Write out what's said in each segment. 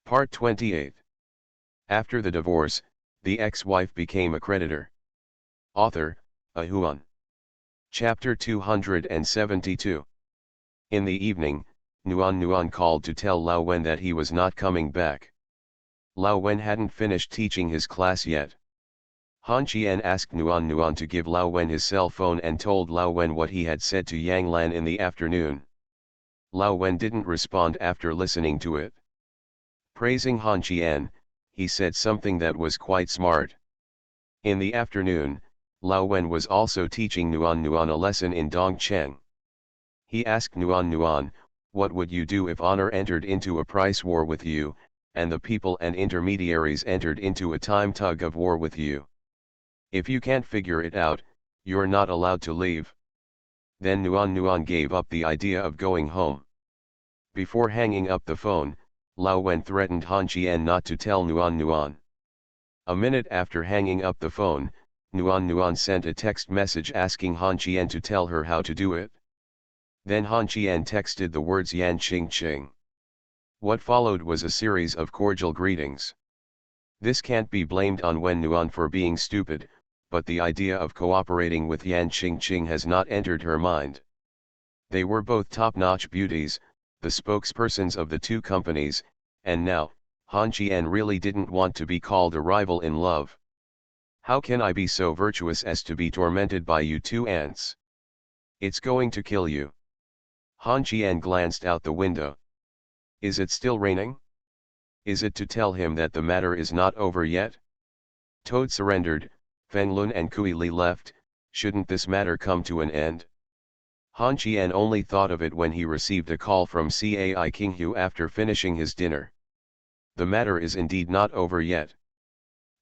Part 28. After the divorce, the ex-wife became a creditor. Author, Ahuan. Chapter 272. In the evening, Nuan called to tell Lao Wen that he was not coming back. Lao Wen hadn't finished teaching his class yet. Han Qian asked Nuan to give Lao Wen his cell phone and told Lao Wen what he had said to Yang Lan in the afternoon. Lao Wen didn't respond after listening to it. Praising Han Qian, he said something that was quite smart. In the afternoon, Lao Wen was also teaching Nuan a lesson in Dongcheng. He asked Nuan, what would you do if honor entered into a price war with you, and the people and intermediaries entered into a time tug of war with you? If you can't figure it out, you're not allowed to leave. Then Nuan gave up the idea of going home. Before hanging up the phone, Lao Wen threatened Han Qian not to tell Nuan. A minute after hanging up the phone, Nuan sent a text message asking Han Qian to tell her how to do it. Then Han Qian texted the words Yan Ching Ching. What followed was a series of cordial greetings. This can't be blamed on Nuan for being stupid, but the idea of cooperating with Yan Ching Ching has not entered her mind. They were both top-notch beauties, the spokespersons of the two companies, and now, Han Qian really didn't want to be called a rival in love. How can I be so virtuous as to be tormented by you two ants? It's going to kill you. Han Qian glanced out the window. Is it still raining? Is it to tell him that the matter is not over yet? Toad surrendered, Feng Lun and Kui Li left, shouldn't this matter come to an end? Han Qian only thought of it when he received a call from Cai Qinghu after finishing his dinner. The matter is indeed not over yet.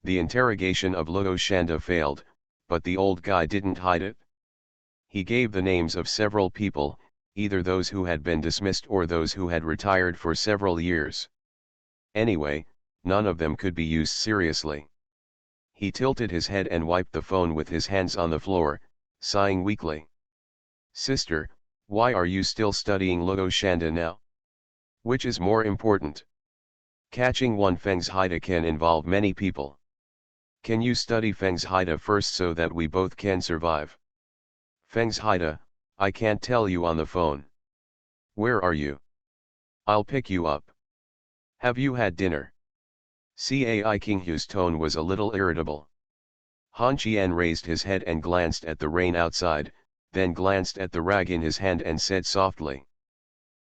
The interrogation of Luo Shanda failed, but the old guy didn't hide it. He gave the names of several people, either those who had been dismissed or those who had retired for several years. Anyway, none of them could be used seriously. He tilted his head and wiped the phone with his hands on the floor, sighing weakly. Sister, why are you still studying Luo Shanda now? Which is more important? Catching one Feng's Haida can involve many people. Can you study Feng's Haida first so that we both can survive? Feng's Haida, I can't tell you on the phone. Where are you? I'll pick you up. Have you had dinner? Cai Qinghu's tone was a little irritable. Han Qian raised his head and glanced at the rain outside, then glanced at the rag in his hand and said softly.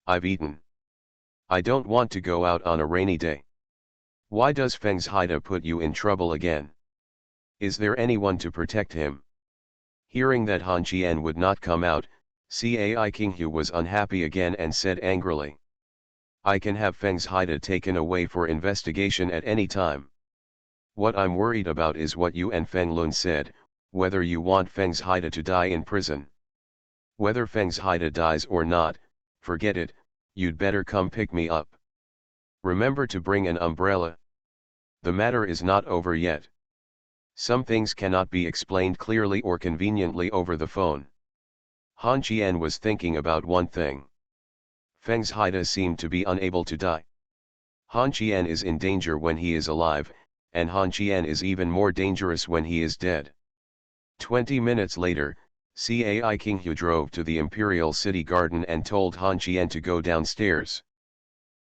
I've eaten. I don't want to go out on a rainy day. Why does Feng's Haida put you in trouble again? Is there anyone to protect him? Hearing that Han Qian would not come out, Cai Qinghu was unhappy again and said angrily. I can have Feng's Haida taken away for investigation at any time. What I'm worried about is what you and Feng Lun said, whether you want Feng's Haida to die in prison. Whether Feng's Haida dies or not, forget it, you'd better come pick me up. Remember to bring an umbrella. The matter is not over yet. Some things cannot be explained clearly or conveniently over the phone. Han Qian was thinking about one thing. Feng's Haida seemed to be unable to die. Han Qian is in danger when he is alive, and Han Qian is even more dangerous when he is dead. 20 minutes later, Cai Qinghu drove to the Imperial City Garden and told Han Qian to go downstairs.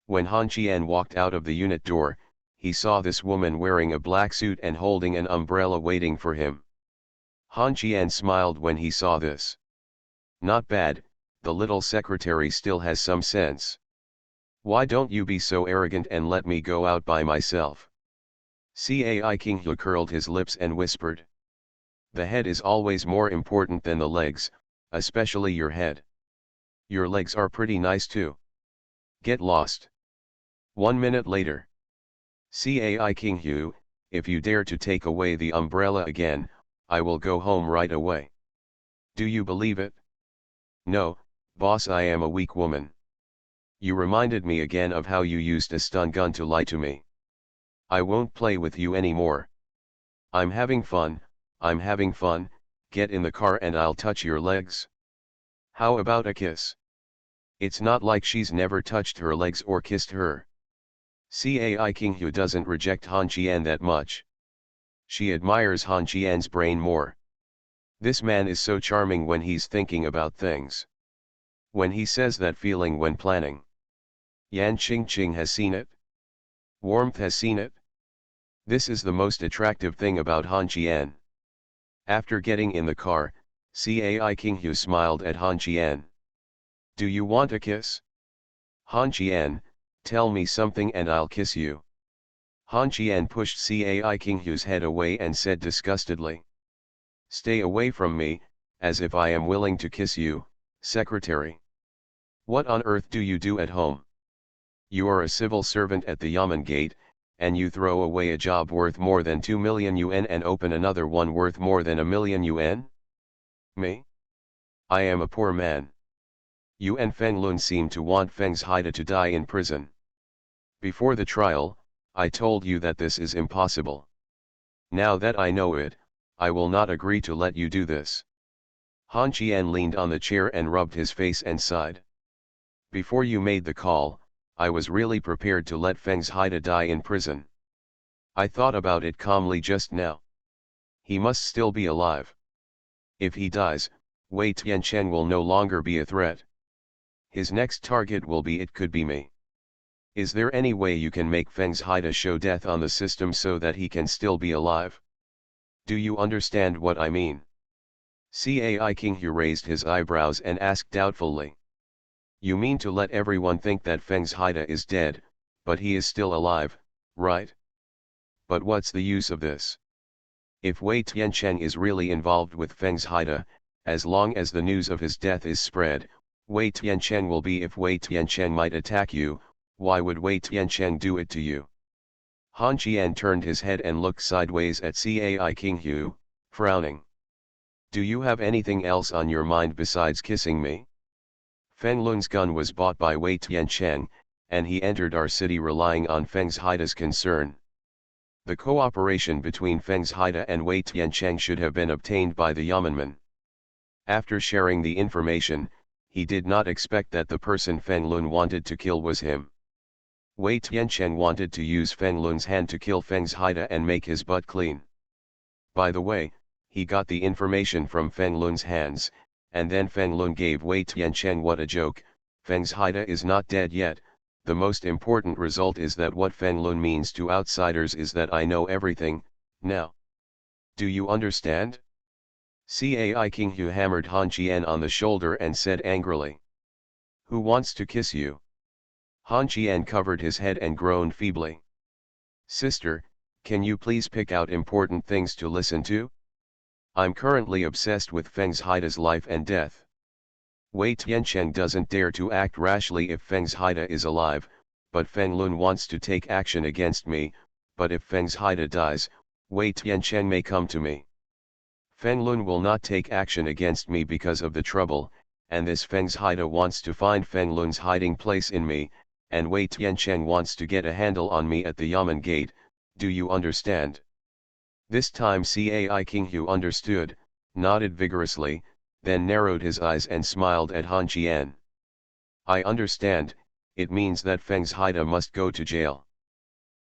When Han Qian walked out of the unit door, he saw this woman wearing a black suit and holding an umbrella waiting for him. Han Qian smiled when he saw this. Not bad, the little secretary still has some sense. Why don't you be so arrogant and let me go out by myself? Cai Qinghu curled his lips and whispered. The head is always more important than the legs, especially your head. Your legs are pretty nice too. Get lost. 1 minute later. Cai Qinghu, if you dare to take away the umbrella again, I will go home right away. Do you believe it? No, boss, I am a weak woman. You reminded me again of how you used a stun gun to lie to me. I won't play with you anymore. I'm having fun, get in the car and I'll touch your legs. How about a kiss? It's not like she's never touched her legs or kissed her. Cai Qinghu doesn't reject Han Qian that much. She admires Han Qian's brain more. This man is so charming when he's thinking about things. When he says that feeling when planning. Yan Qingqing has seen it. Warmth has seen it. This is the most attractive thing about Han Qian. After getting in the car, Cai Qinghu smiled at Han Qian. Do you want a kiss? Han Qian, tell me something and I'll kiss you. Han Qian pushed Cai Qinghu's head away and said disgustedly. Stay away from me, as if I am willing to kiss you, secretary. What on earth do you do at home? You are a civil servant at the Yamen gate, and you throw away a job worth more than 2 million yuan and open another one worth more than 1 million yuan? Me? I am a poor man. You and Feng Lun seem to want Feng's Haida to die in prison. Before the trial, I told you that this is impossible. Now that I know it, I will not agree to let you do this. Han Qian leaned on the chair and rubbed his face and sighed. Before you made the call, I was really prepared to let Feng's Haida die in prison. I thought about it calmly just now. He must still be alive. If he dies, Wei Tianchen will no longer be a threat. His next target will be it could be me. Is there any way you can make Feng's Haida show death on the system so that he can still be alive? Do you understand what I mean? Cai Qinghu raised his eyebrows and asked doubtfully. You mean to let everyone think that Feng's Haida is dead, but he is still alive, right? But what's the use of this? If Wei Tianchen is really involved with Feng's Haida, as long as the news of his death is spread, Wei Tianchen will be. If Wei Tianchen might attack you, why would Wei Tianchen do it to you? Han Qian turned his head and looked sideways at Cai Qinghu, frowning. Do you have anything else on your mind besides kissing me? Feng Lun's gun was bought by Wei Tianchen, and he entered our city relying on Feng's Haida's concern. The cooperation between Feng's Haida and Wei Tianchen should have been obtained by the Yeomanman. After sharing the information, he did not expect that the person Feng Lun wanted to kill was him. Wei Tianchen wanted to use Feng Lun's hand to kill Feng's Haida and make his butt clean. By the way, he got the information from Feng Lun's hands, and then Feng Lun gave Wei Tianchen what a joke. Feng's Haida is not dead yet. The most important result is that what Feng Lun means to outsiders is that I know everything, now. Do you understand? Cai Qinghu hammered Han Qian on the shoulder and said angrily. Who wants to kiss you? Han Qian covered his head and groaned feebly. Sister, can you please pick out important things to listen to? I'm currently obsessed with Feng's Haida's life and death. Wei Tianchen doesn't dare to act rashly if Feng's Haida is alive, but Feng Lun wants to take action against me, but if Feng's Haida dies, Wei Tianchen may come to me. Feng Lun will not take action against me because of the trouble, and this Feng's Haida wants to find Feng Lun's hiding place in me, and Wei Tianchen wants to get a handle on me at the Yamen gate. Do you understand? This time Cai Qinghu understood, nodded vigorously, then narrowed his eyes and smiled at Han Qian. I understand, it means that Feng's Haida must go to jail.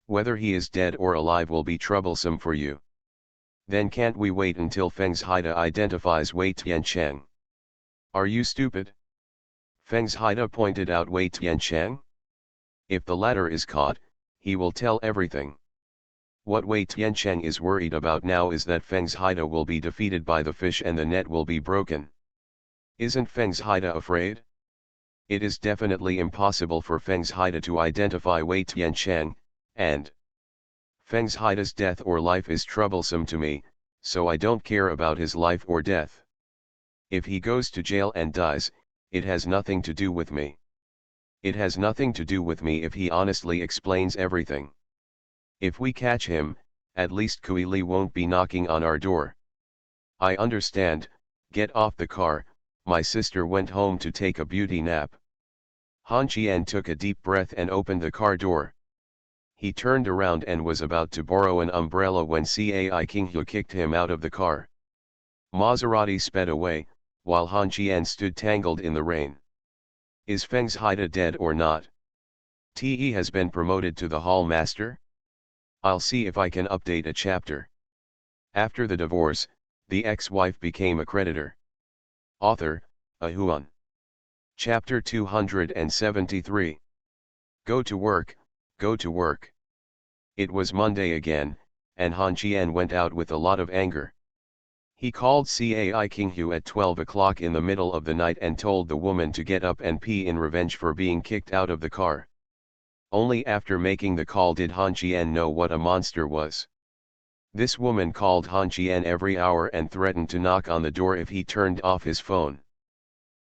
Whether he is dead or alive will be troublesome for you. Then can't we wait until Feng's Haida identifies Wei Tianchen? Are you stupid? Feng's Haida pointed out Wei Tianchen? If the latter is caught, he will tell everything. What Wei Tianchen is worried about now is that Feng's Haida will be defeated by the fish and the net will be broken. Isn't Feng's Haida afraid? It is definitely impossible for Feng's Haida to identify Wei Tianchen, and Feng's Haida's death or life is troublesome to me, so I don't care about his life or death. If he goes to jail and dies, it has nothing to do with me. It has nothing to do with me if he honestly explains everything. If we catch him, at least Kui Li won't be knocking on our door. I understand, get off the car, my sister went home to take a beauty nap. Han Qian took a deep breath and opened the car door. He turned around and was about to borrow an umbrella when Cai Qinghu kicked him out of the car. Maserati sped away, while Han Qian stood tangled in the rain. Is Feng's Haida dead or not? Te has been promoted to the hall master? I'll see if I can update a chapter. After the divorce, the ex-wife became a creditor. Author, Ahuan. Chapter 273. Go to work, go to work. It was Monday again, and Han Chien went out with a lot of anger. He called Cai Kinghu at 12 o'clock in the middle of the night and told the woman to get up and pee in revenge for being kicked out of the car. Only after making the call did Han Chien know what a monster was. This woman called Han Chien every hour and threatened to knock on the door if he turned off his phone.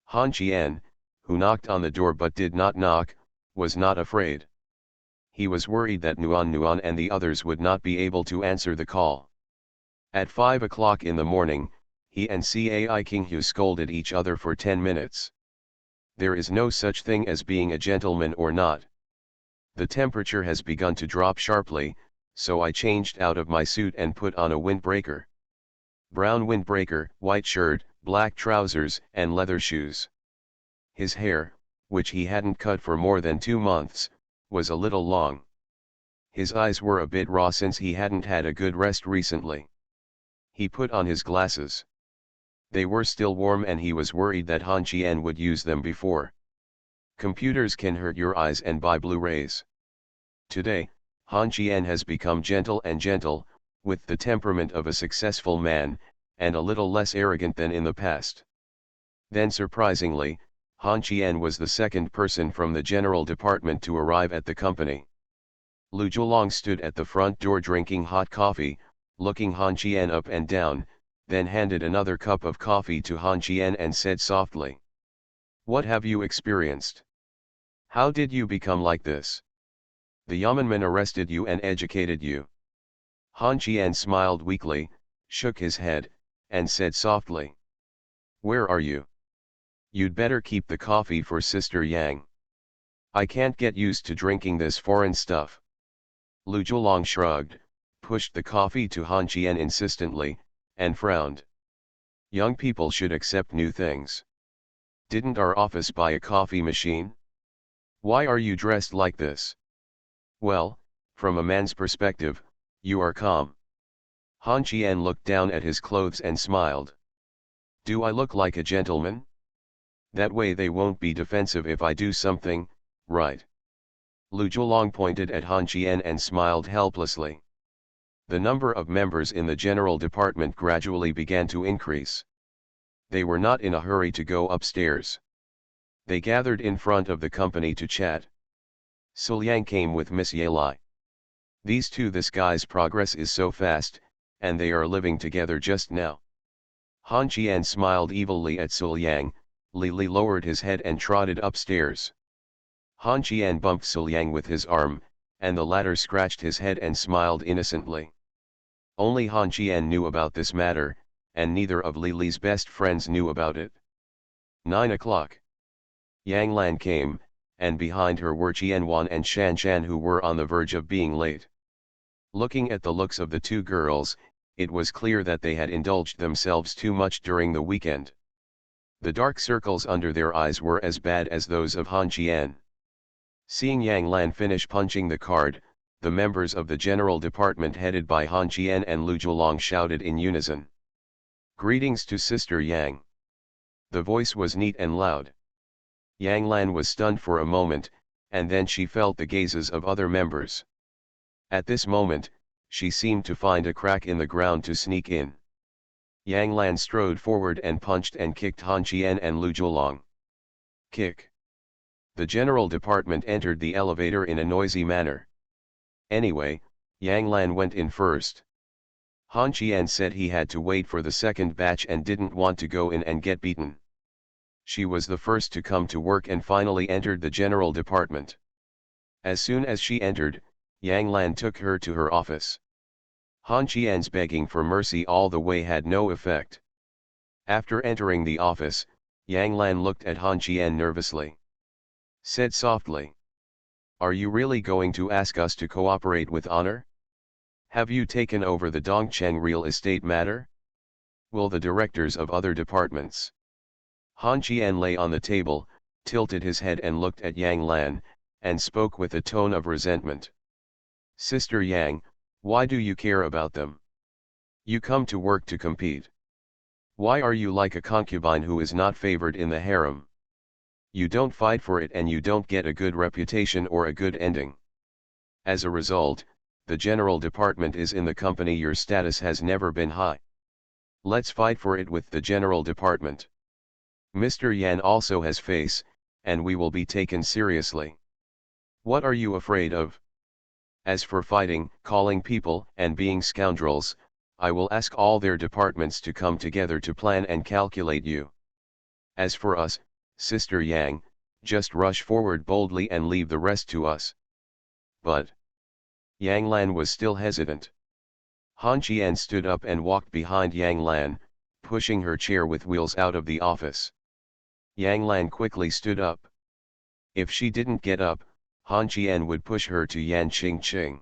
Han Chien, who knocked on the door but did not knock, was not afraid. He was worried that Nuan and the others would not be able to answer the call. At 5 o'clock in the morning, he and Cai Kinghu scolded each other for 10 minutes. There is no such thing as being a gentleman or not. The temperature has begun to drop sharply, so I changed out of my suit and put on a windbreaker. Brown windbreaker, white shirt, black trousers, and leather shoes. His hair, which he hadn't cut for more than 2 months, was a little long. His eyes were a bit raw since he hadn't had a good rest recently. He put on his glasses. They were still warm and he was worried that Han Chien would use them before. Computers can hurt your eyes and buy Blu-rays. Today, Han Chien has become gentle, with the temperament of a successful man, and a little less arrogant than in the past. Then surprisingly, Han Chien was the second person from the general department to arrive at the company. Lu Zhuolong stood at the front door drinking hot coffee, looking Han Chien up and down, then handed another cup of coffee to Han Chien and said softly, "What have you experienced? How did you become like this? The Yamanmen arrested you and educated you." Han Chien smiled weakly, shook his head, and said softly, "Where are you? You'd better keep the coffee for Sister Yang. I can't get used to drinking this foreign stuff." Lu Zhuolong shrugged, pushed the coffee to Han Chien insistently, and frowned. "Young people should accept new things. Didn't our office buy a coffee machine? Why are you dressed like this?" "Well, from a man's perspective, you are calm." Han Chien looked down at his clothes and smiled. "Do I look like a gentleman? That way they won't be defensive if I do something, right?" Lu Zhuolong pointed at Han Chien and smiled helplessly. The number of members in the general department gradually began to increase. They were not in a hurry to go upstairs. They gathered in front of the company to chat. Suliang came with Miss Yelai. These two, this guy's progress is so fast, and they are living together just now. Han Chien smiled evilly at Suliang. Li Li lowered his head and trotted upstairs. Han Chien bumped Suliang with his arm, and the latter scratched his head and smiled innocently. Only Han Chien knew about this matter, and neither of Li Li's best friends knew about it. 9 o'clock. Yang Lan came, and behind her were Qianwan and Shan Shan, who were on the verge of being late. Looking at the looks of the two girls, it was clear that they had indulged themselves too much during the weekend. The dark circles under their eyes were as bad as those of Han Chien. Seeing Yang Lan finish punching the card, the members of the general department headed by Han Chien and Lu Zhuolong shouted in unison, "Greetings to Sister Yang." The voice was neat and loud. Yang Lan was stunned for a moment, and then she felt the gazes of other members. At this moment, she seemed to find a crack in the ground to sneak in. Yang Lan strode forward and punched and kicked Han Chien and Lu Zhuolong. Kick. The general department entered the elevator in a noisy manner. Anyway, Yang Lan went in first. Han Chien said he had to wait for the second batch and didn't want to go in and get beaten. She was the first to come to work and finally entered the general department. As soon as she entered, Yang Lan took her to her office. Han Chien's begging for mercy all the way had no effect. After entering the office, Yang Lan looked at Han Chien nervously. Said softly, "Are you really going to ask us to cooperate with honor? Have you taken over the Dongcheng real estate matter? Will the directors of other departments?" Han Chien lay on the table, tilted his head and looked at Yang Lan, and spoke with a tone of resentment. Sister Yang, why do you care about them? You come to work to compete. Why are you like a concubine who is not favored in the harem? You don't fight for it and you don't get a good reputation or a good ending. As a result, the general department is in the company. Your status has never been high. Let's fight for it with the general department. Mr. Yan also has face, and we will be taken seriously. What are you afraid of? As for fighting, calling people, and being scoundrels, I will ask all their departments to come together to plan and calculate you. As for us, Sister Yang, just rush forward boldly and leave the rest to us. But Yang Lan was still hesitant. Han Qian stood up and walked behind Yang Lan, pushing her chair with wheels out of the office. Yang Lan quickly stood up. If she didn't get up, Han Qian would push her to Yan Qingqing's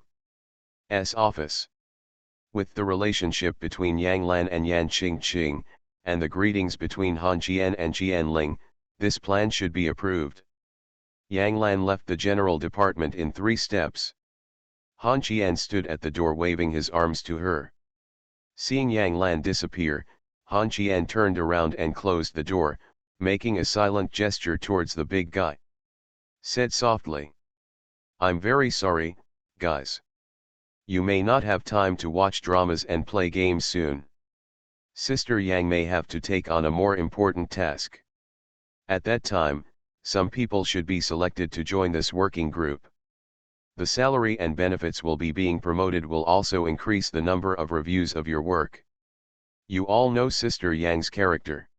office. With the relationship between Yang Lan and Yan Qingqing, and the greetings between Han Qian and Qian Ling, this plan should be approved. Yang Lan left the general department in 3 steps. Han Qian stood at the door waving his arms to her. Seeing Yang Lan disappear, Han Qian turned around and closed the door, making a silent gesture towards the big guy. Said softly, "I'm very sorry, guys. You may not have time to watch dramas and play games soon. Sister Yang may have to take on a more important task. At that time, some people should be selected to join this working group. The salary and benefits will be being promoted will also increase the number of reviews of your work. You all know Sister Yang's character.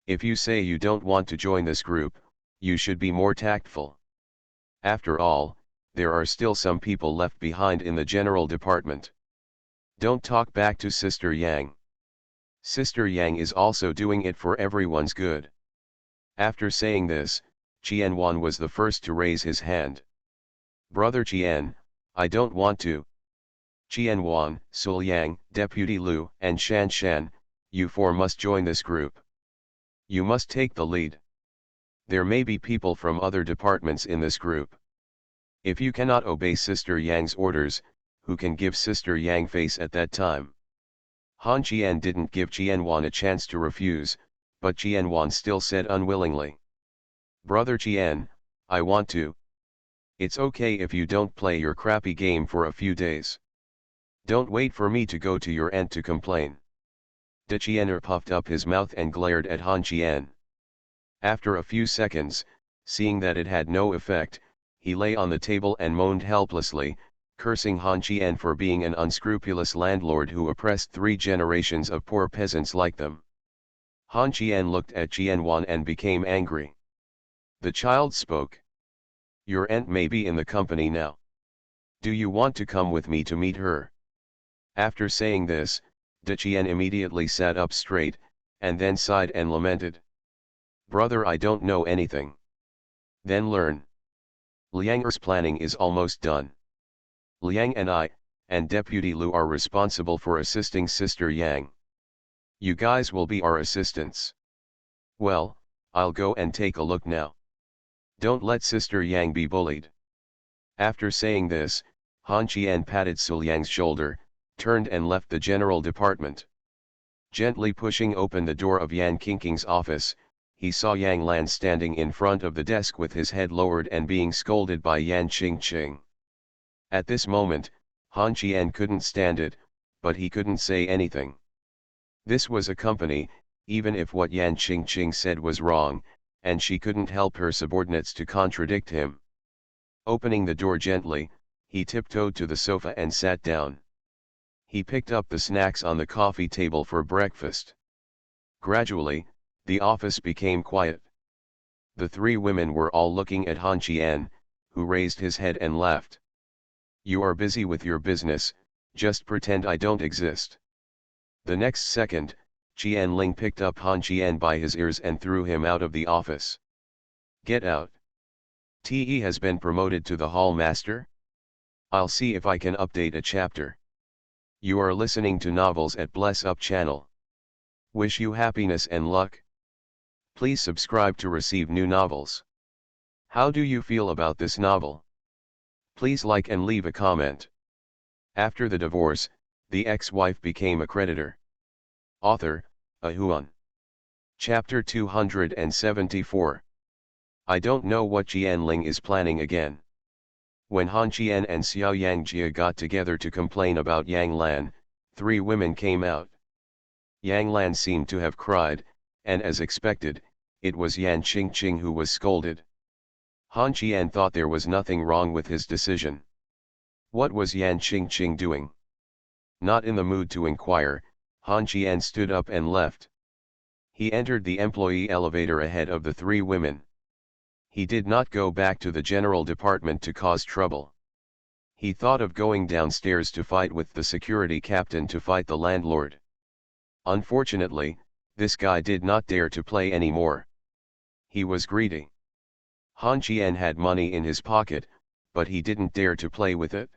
If you say you don't want to join this group, you should be more tactful. After all, there are still some people left behind in the general department. Don't talk back to Sister Yang. Sister Yang is also doing it for everyone's good." After saying this, Qian Wan was the first to raise his hand. "Brother Qian, I don't want to." "Qian Wan, Sul Yang, Deputy Lu, and Shan Shan, you 4 must join this group. You must take the lead. There may be people from other departments in this group. If you cannot obey Sister Yang's orders, who can give Sister Yang face at that time?" Han Qian didn't give Qian Wan a chance to refuse, but Qian Wan still said unwillingly, "Brother Qian, I want to. It's okay if you don't play your crappy game for a few days. Don't wait for me to go to your aunt to complain." De Qianer puffed up his mouth and glared at Han Qian. After a few seconds, seeing that it had no effect, he lay on the table and moaned helplessly, cursing Han Qian for being an unscrupulous landlord who oppressed 3 generations of poor peasants like them. Han Qian looked at Qian Wan and became angry. The child spoke. "Your aunt may be in the company now. Do you want to come with me to meet her?" After saying this, De Qian immediately sat up straight, and then sighed and lamented. "Brother, I don't know anything." "Then learn. Liang's planning is almost done. Liang and I, and Deputy Lu are responsible for assisting Sister Yang. You guys will be our assistants." "Well, I'll go and take a look now. Don't let Sister Yang be bullied." After saying this, Han Qian patted Sul Yang's shoulder, turned and left the general department. Gently pushing open the door of Yan Qingqing's office, he saw Yang Lan standing in front of the desk with his head lowered and being scolded by Yan Qingqing. At this moment, Han Qian couldn't stand it, but he couldn't say anything. This was a company, even if what Yan Qingqing said was wrong, and she couldn't help her subordinates to contradict him. Opening the door gently, he tiptoed to the sofa and sat down. He picked up the snacks on the coffee table for breakfast. Gradually, the office became quiet. The 3 women were all looking at Han Qian, who raised his head and laughed. "You are busy with your business, just pretend I don't exist." The next second, Qian Ling picked up Han Qian by his ears and threw him out of the office. "Get out. Te has been promoted to the hall master? I'll see if I can update a chapter." You are listening to Novels at Bless Up channel. Wish you happiness and luck. Please subscribe to receive new novels. How do you feel about this novel? Please like and leave a comment. After the divorce, the ex-wife became a creditor. Author, Ahuan. Chapter 274. I don't know what Jianling is planning again. When Han Qian and Xiao Yangjia got together to complain about Yang Lan, 3 women came out. Yang Lan seemed to have cried, and as expected, it was Yan Qingqing who was scolded. Han Qian thought there was nothing wrong with his decision. What was Yan Qingqing doing? Not in the mood to inquire, Han Qian stood up and left. He entered the employee elevator ahead of the 3 women. He did not go back to the general department to cause trouble. He thought of going downstairs to fight with the security captain to fight the landlord. Unfortunately, this guy did not dare to play anymore. He was greedy. Han Qian had money in his pocket, but he didn't dare to play with it.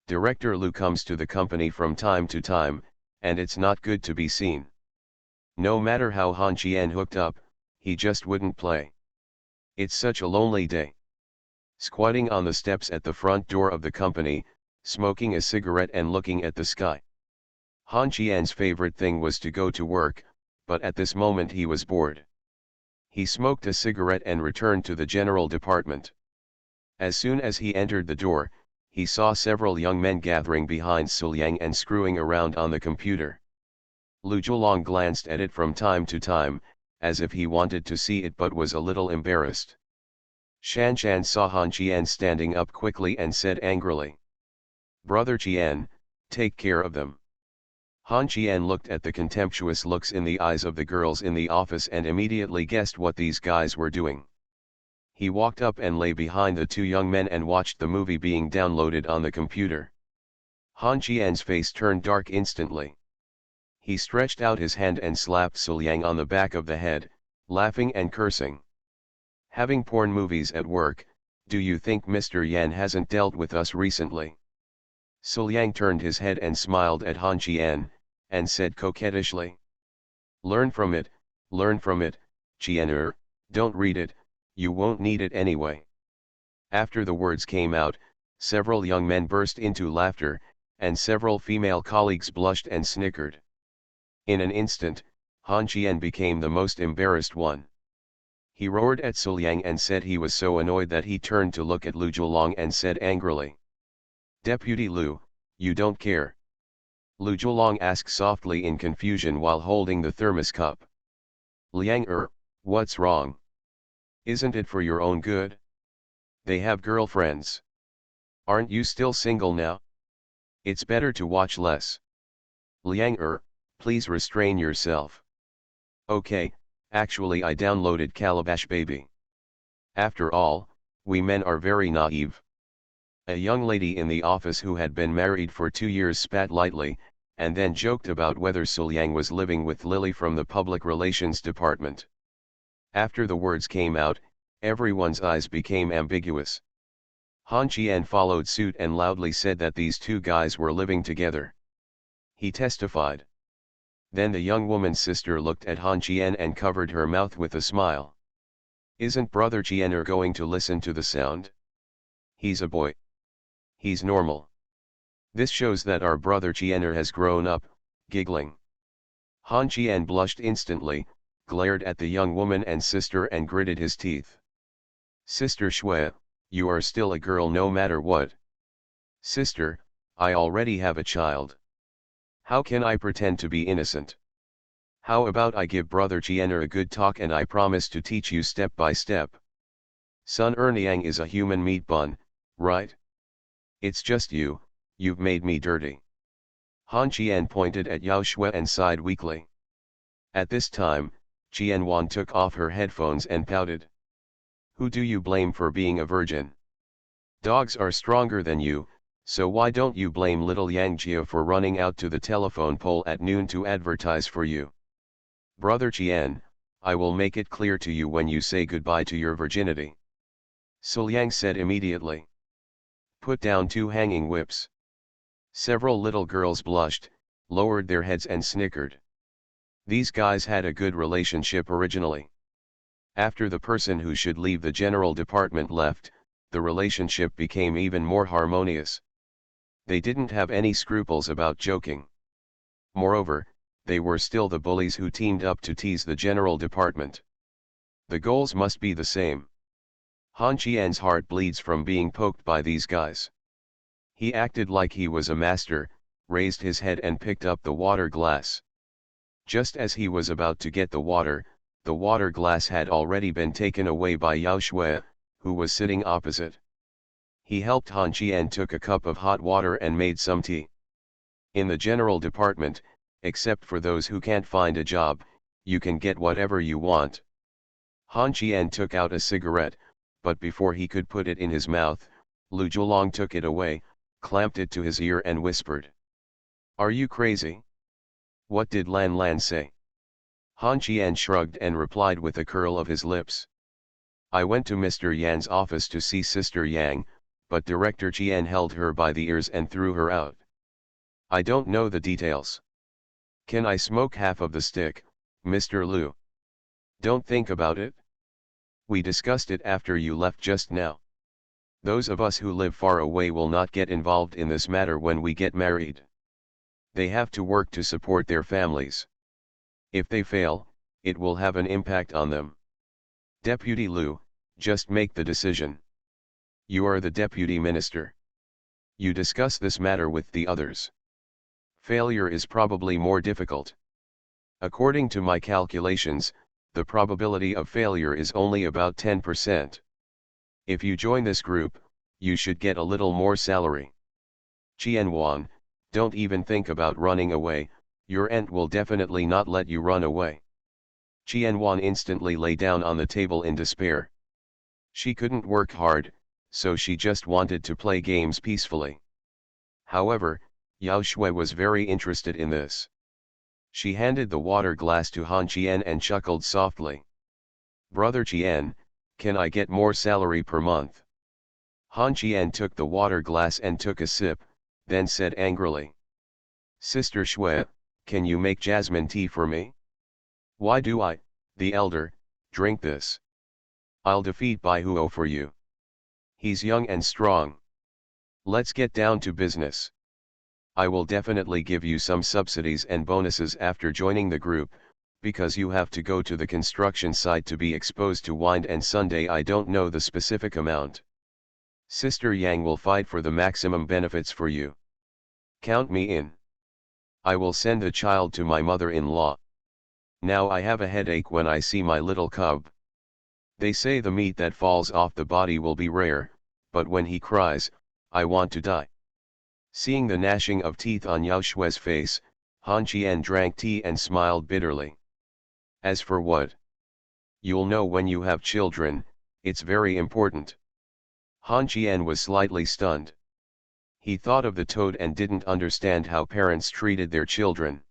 Director Lu comes to the company from time to time, and it's not good to be seen. No matter how Han Qian hooked up, he just wouldn't play. It's such a lonely day. Squatting on the steps at the front door of the company, smoking a cigarette and looking at the sky. Han Qian's favorite thing was to go to work, but at this moment he was bored. He smoked a cigarette and returned to the general department. As soon as he entered the door, he saw several young men gathering behind Su Liang and screwing around on the computer. Lu Zhuolong glanced at it from time to time, as if he wanted to see it but was a little embarrassed. Shan Shan saw Han Qian standing up quickly and said angrily, "Brother Qian, take care of them." Han Qian looked at the contemptuous looks in the eyes of the girls in the office and immediately guessed what these guys were doing. He walked up and lay behind the 2 young men and watched the movie being downloaded on the computer. Han Qian's face turned dark instantly. He stretched out his hand and slapped Su Liang on the back of the head, laughing and cursing. "Having porn movies at work, do you think Mr. Yan hasn't dealt with us recently?" Su Liang turned his head and smiled at Han Qian, and said coquettishly, learn from it, Qian don't read it, you won't need it anyway." After the words came out, several young men burst into laughter, and several female colleagues blushed and snickered. In an instant, Han Qian became the most embarrassed one. He roared at Su Liang and said he was so annoyed that he turned to look at Lu Zhuolong and said angrily, "Deputy Lu, you don't care?" Lu Zhuolong asked softly in confusion while holding the thermos cup. "Liang what's wrong? Isn't it for your own good? They have girlfriends. Aren't you still single now? It's better to watch less. Liang please restrain yourself." "Okay, actually I downloaded Calabash Baby. After all, we men are very naive." A young lady in the office who had been married for 2 years spat lightly, and then joked about whether Su Liang was living with Lily from the public relations department. After the words came out, everyone's eyes became ambiguous. Han Qian followed suit and loudly said that these 2 guys were living together. He testified. Then the young woman's sister looked at Han Qian and covered her mouth with a smile. "Isn't Brother Qian going to listen to the sound? He's a boy. He's normal. This shows that our Brother Qian has grown up," giggling. Han Qian blushed instantly, glared at the young woman and sister and gritted his teeth. "Sister Shui, you are still a girl no matter what." "Sister, I already have a child. How can I pretend to be innocent? How about I give Brother Qian a good talk and I promise to teach you step by step. Sun Niang is a human meat bun, right? It's just you've made me dirty." Han Qian pointed at Yao Shui and sighed weakly. At this time, Qian Wan took off her headphones and pouted. "Who do you blame for being a virgin? Dogs are stronger than you, so why don't you blame little Yang Jia for running out to the telephone pole at noon to advertise for you? Brother Qian, I will make it clear to you when you say goodbye to your virginity." Su Liang said immediately. "Put down 2 hanging whips." Several little girls blushed, lowered their heads and snickered. These guys had a good relationship originally. After the person who should leave the general department left, the relationship became even more harmonious. They didn't have any scruples about joking. Moreover, they were still the bullies who teamed up to tease the general department. The goals must be the same. Han Qian's heart bleeds from being poked by these guys. He acted like he was a master, raised his head and picked up the water glass. Just as he was about to get the water glass had already been taken away by Yao Shui, who was sitting opposite. He helped Han Qian took a cup of hot water and made some tea. In the general department, except for those who can't find a job, you can get whatever you want. Han Qian took out a cigarette, but before he could put it in his mouth, Lu Zhuolong took it away, clamped it to his ear and whispered. "Are you crazy? What did Lan Lan say?" Han Qian shrugged and replied with a curl of his lips. "I went to Mr. Yan's office to see Sister Yang, but Director Qian held her by the ears and threw her out. I don't know the details. Can I smoke half of the stick, Mr. Lu?" "Don't think about it. We discussed it after you left just now. Those of us who live far away will not get involved in this matter when we get married. They have to work to support their families. If they fail, it will have an impact on them. Deputy Lu, just make the decision. You are the deputy minister. You discuss this matter with the others. Failure is probably more difficult. According to my calculations, the probability of failure is only about 10%. If you join this group, you should get a little more salary. Qian Wan, don't even think about running away, your aunt will definitely not let you run away." Qian Wan instantly lay down on the table in despair. She couldn't work hard, so she just wanted to play games peacefully. However, Yao Shui was very interested in this. She handed the water glass to Han Qian and chuckled softly. "Brother Qian, can I get more salary per month?" Han Qian took the water glass and took a sip, then said angrily. "Sister Shui, can you make jasmine tea for me? Why do I, the elder, drink this? I'll defeat Bai Huo for you. He's young and strong. Let's get down to business. I will definitely give you some subsidies and bonuses after joining the group, because you have to go to the construction site to be exposed to wind and Sunday. I don't know the specific amount. Sister Yang will fight for the maximum benefits for you. Count me in. I will send the child to my mother-in-law. Now I have a headache when I see my little cub. They say the meat that falls off the body will be rare, but when he cries, I want to die." Seeing the gnashing of teeth on Yao Shui's face, Han Qian drank tea and smiled bitterly. "As for what? You'll know when you have children, it's very important." Han Qian was slightly stunned. He thought of the toad and didn't understand how parents treated their children.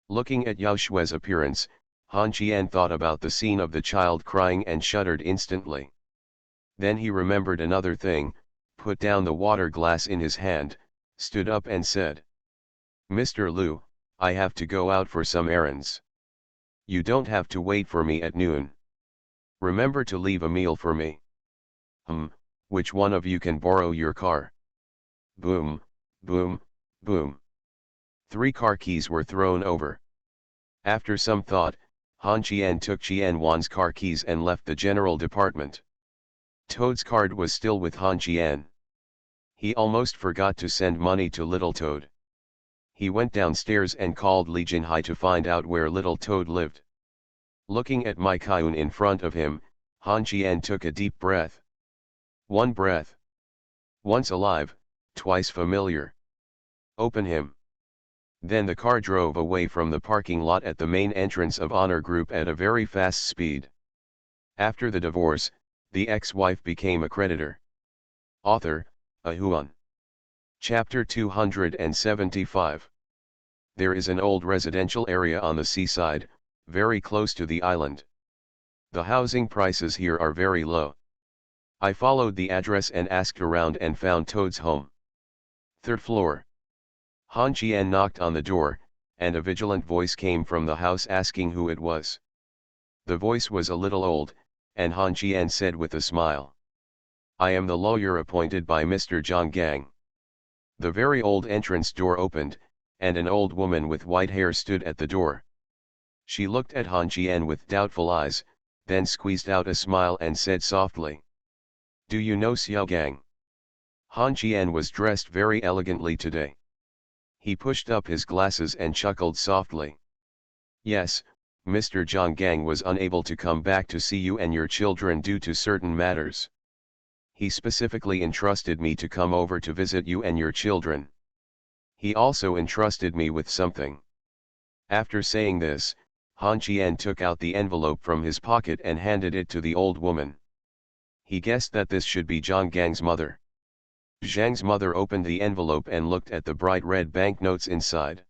Looking at Yao Shui's appearance, Han Qian thought about the scene of the child crying and shuddered instantly. Then he remembered another thing, put down the water glass in his hand, stood up and said, "Mr. Lu, I have to go out for some errands. You don't have to wait for me at noon. Remember to leave a meal for me. Which one of you can borrow your car?" Boom, boom, boom. 3 car keys were thrown over. After some thought, Han Qian took Qian Wan's car keys and left the general department. Toad's card was still with Han Qian. He almost forgot to send money to Little Toad. He went downstairs and called Li Jinhai to find out where Little Toad lived. Looking at Mai Kaiun in front of him, Han Qian took a deep breath. One breath. Once alive, twice familiar. Open him. Then the car drove away from the parking lot at the main entrance of Honor Group at a very fast speed. After the divorce, the ex-wife became a creditor. Author, Ahuan. Chapter 275. There is an old residential area on the seaside, very close to the island. The housing prices here are very low. I followed the address and asked around and found Toad's home. 3rd floor. Han Qian knocked on the door, and a vigilant voice came from the house asking who it was. The voice was a little old, and Han Qian said with a smile. I am the lawyer appointed by Mr. Zhang Gang. The very old entrance door opened, and an old woman with white hair stood at the door. She looked at Han Qian with doubtful eyes, then squeezed out a smile and said softly, Do you know Xiao Gang? Han Qian was dressed very elegantly today. He pushed up his glasses and chuckled softly. Yes, Mr. Zhang Gang was unable to come back to see you and your children due to certain matters. He specifically entrusted me to come over to visit you and your children. He also entrusted me with something. After saying this, Han Qian took out the envelope from his pocket and handed it to the old woman. He guessed that this should be Zhang Gang's mother. Zhang's mother opened the envelope and looked at the bright red banknotes inside.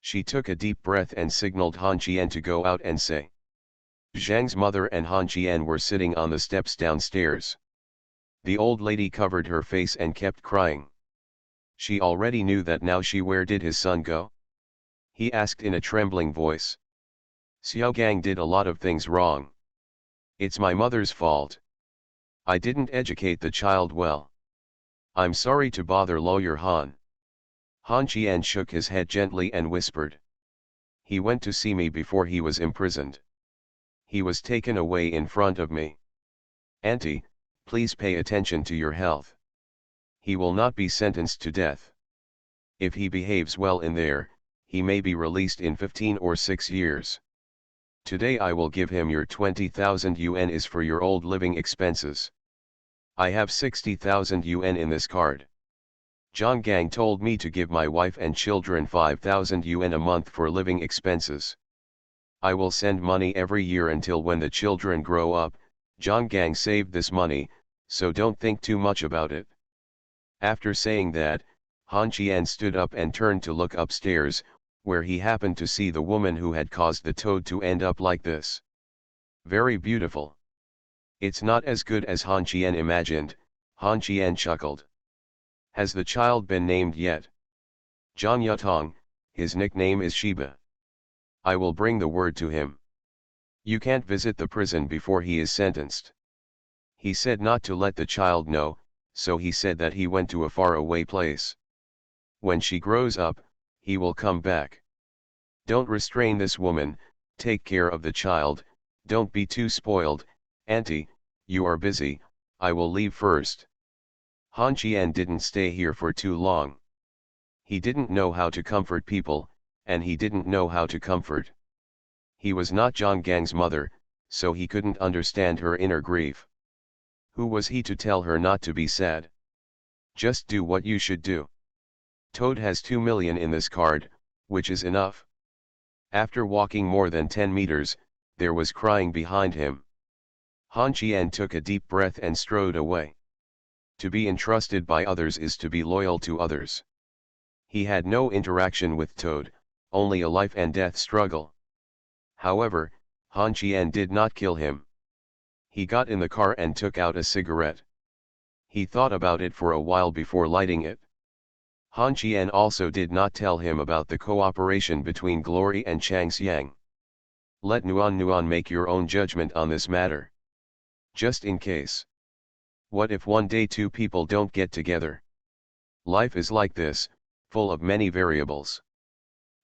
She took a deep breath and signaled Han Qian to go out and say. Zhang's mother and Han Qian were sitting on the steps downstairs. The old lady covered her face and kept crying. She already knew that now. Where did his son go? He asked in a trembling voice. Xiao Gang did a lot of things wrong. It's my mother's fault. I didn't educate the child well. I'm sorry to bother lawyer Han. Han Qian shook his head gently and whispered. He went to see me before he was imprisoned. He was taken away in front of me. Auntie, please pay attention to your health. He will not be sentenced to death. If he behaves well in there, he may be released in 15 or 6 years. Today I will give him your 20,000 yuan is for your old living expenses. I have 60,000 yuan in this card. Zhang Gang told me to give my wife and children 5,000 yuan a month for living expenses. I will send money every year until when the children grow up. Zhang Gang saved this money, so don't think too much about it. After saying that, Han Qian stood up and turned to look upstairs, where he happened to see the woman who had caused the toad to end up like this. Very beautiful. It's not as good as Han Qian imagined. Han Qian chuckled. Has the child been named yet? Zhang Yutong, his nickname is Sheba. I will bring the word to him. You can't visit the prison before he is sentenced. He said not to let the child know, so he said that he went to a faraway place. When she grows up, he will come back. Don't restrain this woman, take care of the child, don't be too spoiled. Auntie, you are busy, I will leave first. Han Qian didn't stay here for too long. He didn't know how to comfort people, and he didn't know how to comfort. He was not Zhang Gang's mother, so he couldn't understand her inner grief. Who was he to tell her not to be sad? Just do what you should do. Toad has 2 million in this card, which is enough. After walking more than 10 meters, there was crying behind him. Han Qian took a deep breath and strode away. To be entrusted by others is to be loyal to others. He had no interaction with Toad, only a life and death struggle. However, Han Qian did not kill him. He got in the car and took out a cigarette. He thought about it for a while before lighting it. Han Qian also did not tell him about the cooperation between Glory and Chang Xiang. Let Nuan make your own judgment on this matter. Just in case. What if one day two people don't get together? Life is like this, full of many variables.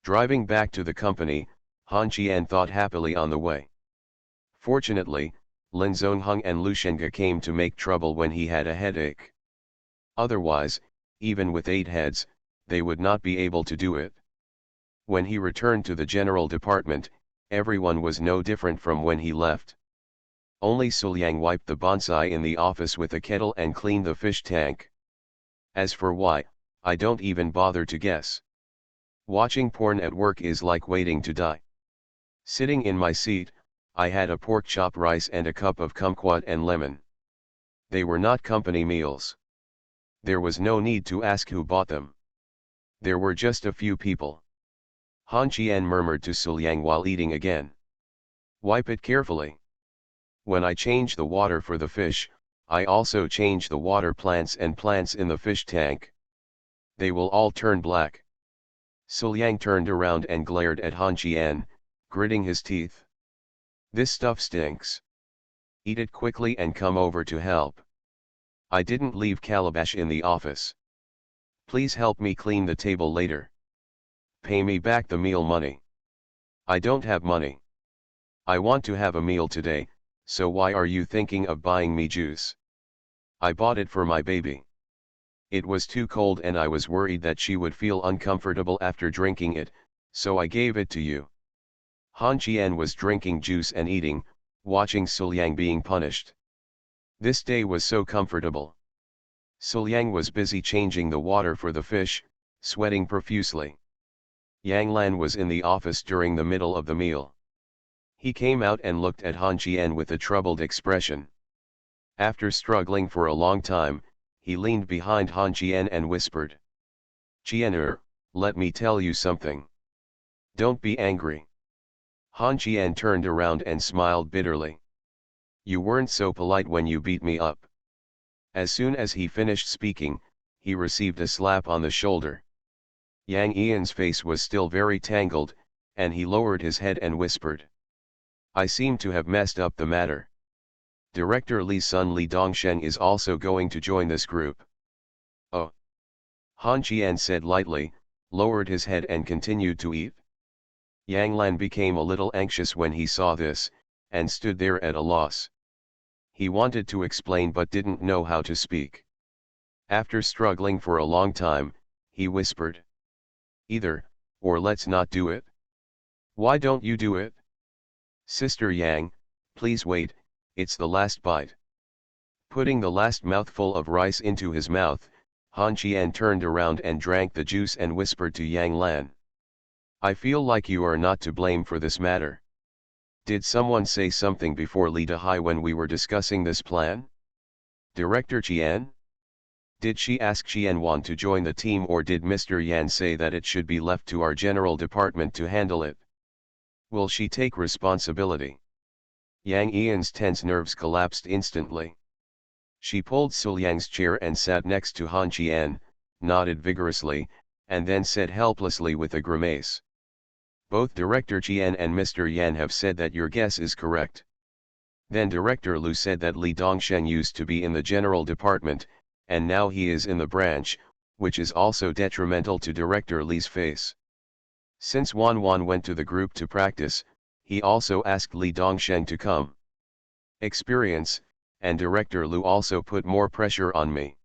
Driving back to the company, Han Qian thought happily on the way. Fortunately, Lin Zongheng and Lu Shenga came to make trouble when he had a headache. Otherwise, even with 8 heads, they would not be able to do it. When he returned to the general department, everyone was no different from when he left. Only Suliang wiped the bonsai in the office with a kettle and cleaned the fish tank. As for why, I don't even bother to guess. Watching porn at work is like waiting to die. Sitting in my seat, I had a pork chop rice and a cup of kumquat and lemon. They were not company meals. There was no need to ask who bought them. There were just a few people. Han Qian murmured to Suliang while eating again. Wipe it carefully. When I change the water for the fish, I also change the water plants and plants in the fish tank. They will all turn black. Suliang turned around and glared at Han Qian, gritting his teeth. This stuff stinks. Eat it quickly and come over to help. I didn't leave calabash in the office. Please help me clean the table later. Pay me back the meal money. I don't have money. I want to have a meal today, so why are you thinking of buying me juice? I bought it for my baby. It was too cold and I was worried that she would feel uncomfortable after drinking it, so I gave it to you. Han Qian was drinking juice and eating, watching Suliang being punished. This day was so comfortable. Suliang was busy changing the water for the fish, sweating profusely. Yang Lan was in the office during the middle of the meal. He came out and looked at Han Qian with a troubled expression. After struggling for a long time, he leaned behind Han Qian and whispered. Qian, let me tell you something. Don't be angry. Han Qian turned around and smiled bitterly. You weren't so polite when you beat me up. As soon as he finished speaking, he received a slap on the shoulder. Yang Ian's face was still very tangled, and he lowered his head and whispered. I seem to have messed up the matter. Director Li's son Li Dongsheng is also going to join this group. Oh. Han Qian said lightly, lowered his head and continued to eat. Yang Lan became a little anxious when he saw this, and stood there at a loss. He wanted to explain but didn't know how to speak. After struggling for a long time, he whispered. Either, or let's not do it. Why don't you do it? Sister Yang, please wait, it's the last bite. Putting the last mouthful of rice into his mouth, Han Qian turned around and drank the juice and whispered to Yang Lan. I feel like you are not to blame for this matter. Did someone say something before Li Dahai when we were discussing this plan? Director Qian? Did she ask Qian Wan to join the team or did Mr. Yan say that it should be left to our general department to handle it? Will she take responsibility? Yang Ian's tense nerves collapsed instantly. She pulled Suliang's chair and sat next to Han Qian, nodded vigorously, and then said helplessly with a grimace. Both Director Qian and Mr. Yan have said that your guess is correct. Then Director Lu said that Li Dongsheng used to be in the general department, and now he is in the branch, which is also detrimental to Director Li's face. Since Wan Wan went to the group to practice, he also asked Li Dongsheng to come. Experience, and Director Lu also put more pressure on me.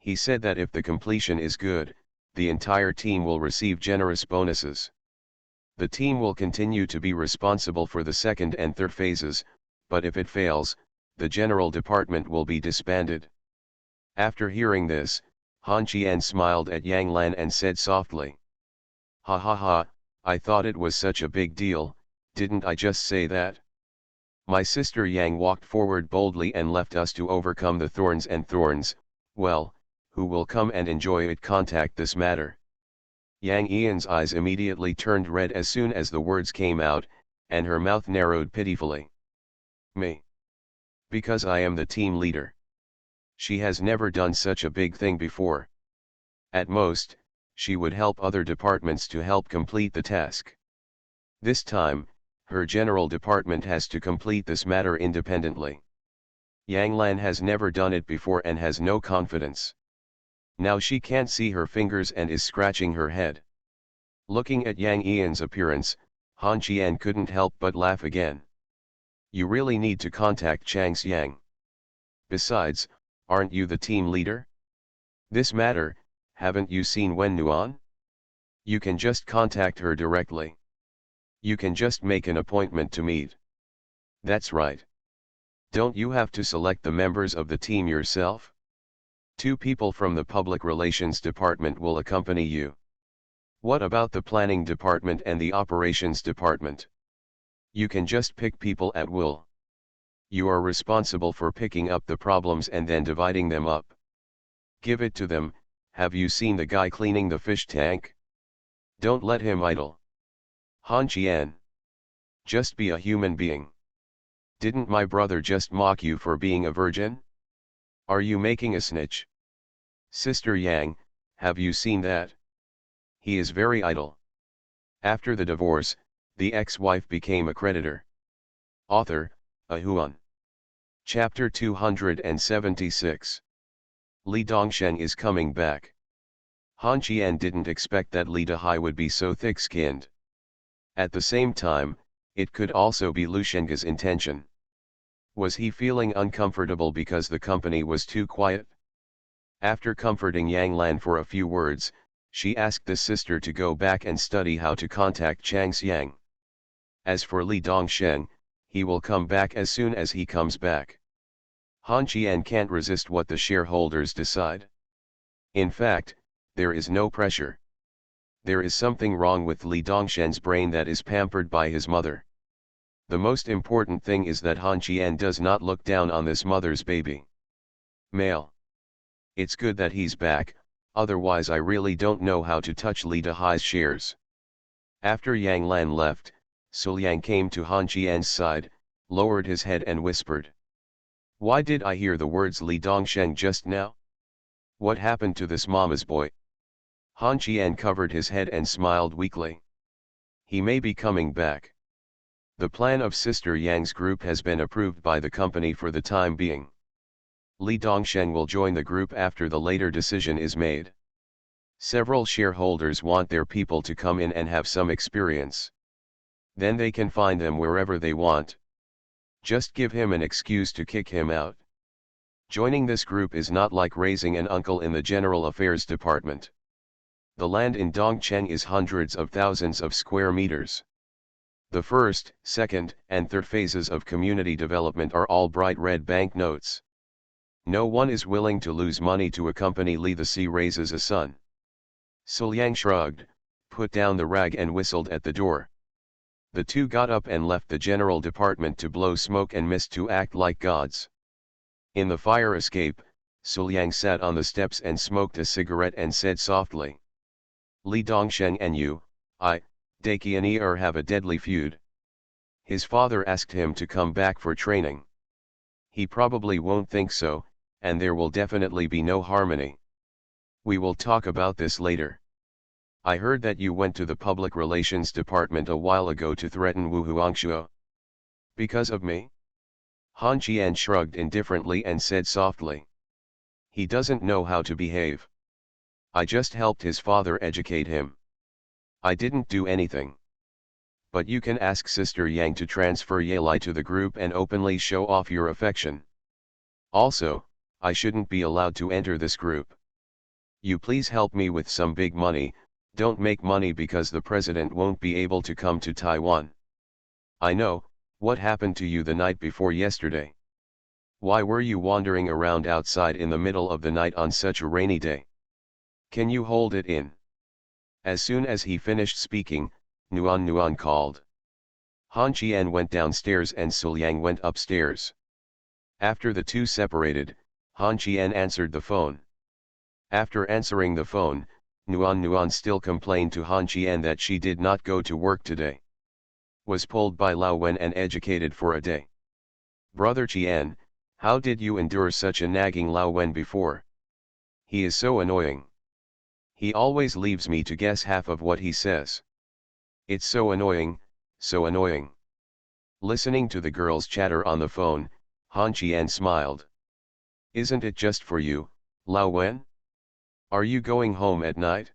He said that if the completion is good, the entire team will receive generous bonuses. The team will continue to be responsible for the second and third phases, but if it fails, the general department will be disbanded. After hearing this, Han Qian smiled at Yang Lan and said softly. Ha ha ha, I thought it was such a big deal, didn't I just say that? My sister Yang walked forward boldly and left us to overcome the thorns and thorns, well, who will come and enjoy it? Contact this matter. Yang Ian's eyes immediately turned red as soon as the words came out, and her mouth narrowed pitifully. Me. Because I am the team leader. She has never done such a big thing before. At most, she would help other departments to help complete the task. This time, her general department has to complete this matter independently. Yang Lan has never done it before and has no confidence. Now she can't see her fingers and is scratching her head. Looking at Yang Ian's appearance, Han Qian couldn't help but laugh again. You really need to contact Chang Xiang. Besides, aren't you the team leader? This matter, haven't you seen Wen Nuan? You can just contact her directly. You can just make an appointment to meet. That's right. Don't you have to select the members of the team yourself? 2 people from the Public Relations Department will accompany you. What about the Planning Department and the Operations Department? You can just pick people at will. You are responsible for picking up the problems and then dividing them up. Give it to them. Have you seen the guy cleaning the fish tank? Don't let him idle. Han Qian. Just be a human being. Didn't my brother just mock you for being a virgin? Are you making a snitch? Sister Yang, have you seen that? He is very idle. After the divorce, the ex-wife became a creditor. Author, Ahuan. Chapter 276. Li Dongsheng is coming back. Han Qian didn't expect that Li Dehai would be so thick-skinned. At the same time, it could also be Lu Shengge's intention. Was he feeling uncomfortable because the company was too quiet? After comforting Yang Lan for a few words, she asked the sister to go back and study how to contact Chang Xiang. As for Li Dongsheng, he will come back as soon as he comes back. Han Qian can't resist what the shareholders decide. In fact, there is no pressure. There is something wrong with Li Dongsheng's brain that is pampered by his mother. The most important thing is that Han Qian does not look down on this mother's baby. Male. It's good that he's back, otherwise I really don't know how to touch Li Dehai's shares. After Yang Lan left, Suliang came to Han Qian's side, lowered his head and whispered. Why did I hear the words Li Dongsheng just now? What happened to this mama's boy? Han Qian covered his head and smiled weakly. He may be coming back. The plan of Sister Yang's group has been approved by the company for the time being. Li Dongsheng will join the group after the later decision is made. Several shareholders want their people to come in and have some experience. Then they can find them wherever they want. Just give him an excuse to kick him out. Joining this group is not like raising an uncle in the General Affairs Department. The land in Dongcheng is hundreds of thousands of square meters. The first, second, and third phases of community development are all bright red banknotes. No one is willing to lose money to accompany Li the Sea raises a son. Suliang shrugged, put down the rag and whistled at the door. The two got up and left the general department to blow smoke and mist to act like gods. In the fire escape, Suliang sat on the steps and smoked a cigarette and said softly. Li Dongsheng and you, Daqian'er have a deadly feud. His father asked him to come back for training. He probably won't think so, and there will definitely be no harmony. We will talk about this later. I heard that you went to the public relations department a while ago to threaten Wu Huangshuo. Because of me? Han Qian shrugged indifferently and said softly. He doesn't know how to behave. I just helped his father educate him. I didn't do anything. But you can ask Sister Yang to transfer Yelai to the group and openly show off your affection. Also, I shouldn't be allowed to enter this group. You please help me with some big money. Don't make money because the president won't be able to come to Taiwan. I know, what happened to you the night before yesterday? Why were you wandering around outside in the middle of the night on such a rainy day? Can you hold it in? As soon as he finished speaking, Nuan called. Han Qian went downstairs and Suliang went upstairs. After the two separated, Han Qian answered the phone. After answering the phone, Nuan still complained to Han Qian that she did not go to work today. Was pulled by Lao Wen and educated for a day. Brother Qian, how did you endure such a nagging Lao Wen before? He is so annoying. He always leaves me to guess half of what he says. It's so annoying, so annoying. Listening to the girls' chatter on the phone, Han Qian smiled. Isn't it just for you, Lao Wen? Are you going home at night?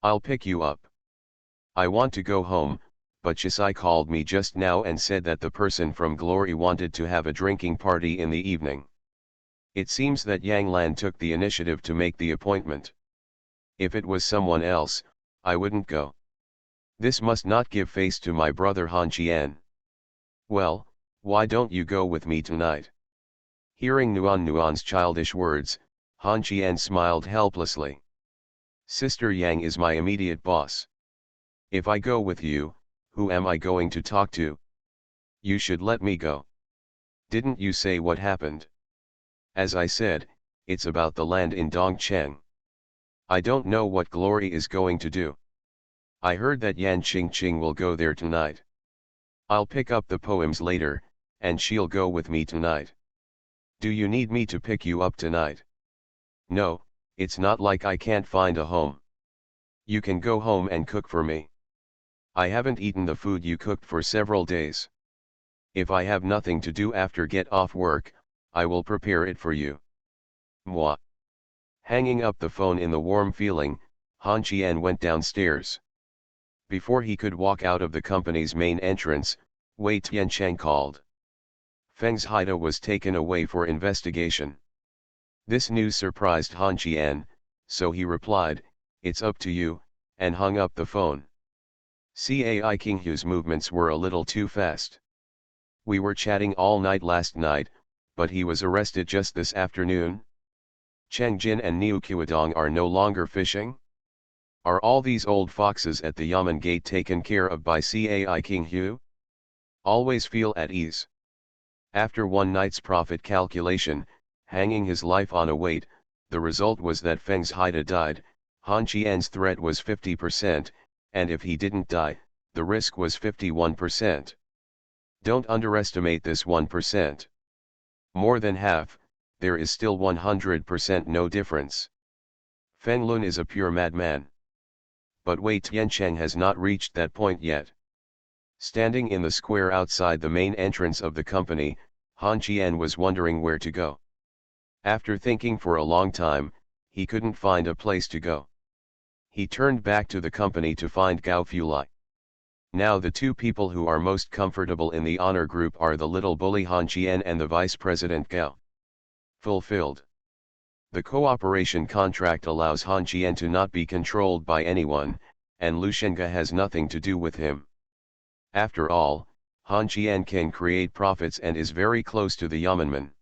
I'll pick you up. I want to go home, but Chisai called me just now and said that the person from Glory wanted to have a drinking party in the evening. It seems that Yang Lan took the initiative to make the appointment. If it was someone else, I wouldn't go. This must not give face to my brother Han Qian. Well, why don't you go with me tonight? Hearing Nuan's childish words, Han Qian smiled helplessly. Sister Yang is my immediate boss. If I go with you, who am I going to talk to? You should let me go. Didn't you say what happened? As I said, it's about the land in Dongcheng. I don't know what Glory is going to do. I heard that Yan Qingqing will go there tonight. I'll pick up the poems later, and she'll go with me tonight. Do you need me to pick you up tonight? No, it's not like I can't find a home. You can go home and cook for me. I haven't eaten the food you cooked for several days. If I have nothing to do after get off work, I will prepare it for you. Moi. Hanging up the phone in the warm feeling, Han Qian went downstairs. Before he could walk out of the company's main entrance, Wei Tiancheng called. Feng's Haida was taken away for investigation. This news surprised Han Qian, so he replied, "It's up to you," and hung up the phone. Cai Qinghu's movements were a little too fast. "We were chatting all night last night, but he was arrested just this afternoon? Cheng Jin and Niu Qiudong are no longer fishing? Are all these old foxes at the Yamen gate taken care of by Cai Qinghu? Always feel at ease." After one night's profit calculation, hanging his life on a weight, the result was that Feng's Haida died. Han Qian's threat was 50%, and if he didn't die, the risk was 51%. Don't underestimate this 1%. More than half, there is still 100% no difference. Feng Lun is a pure madman. But Wei Tiancheng has not reached that point yet. Standing in the square outside the main entrance of the company, Han Qian was wondering where to go. After thinking for a long time, he couldn't find a place to go. He turned back to the company to find Gao Fulai. Now the two people who are most comfortable in the honor group are the little bully Han Qian and the vice president Gao. Fulfilled. The cooperation contract allows Han Qian to not be controlled by anyone, and Lu Shenga has nothing to do with him. After all, Han Qian can create profits and is very close to the Yeomanman.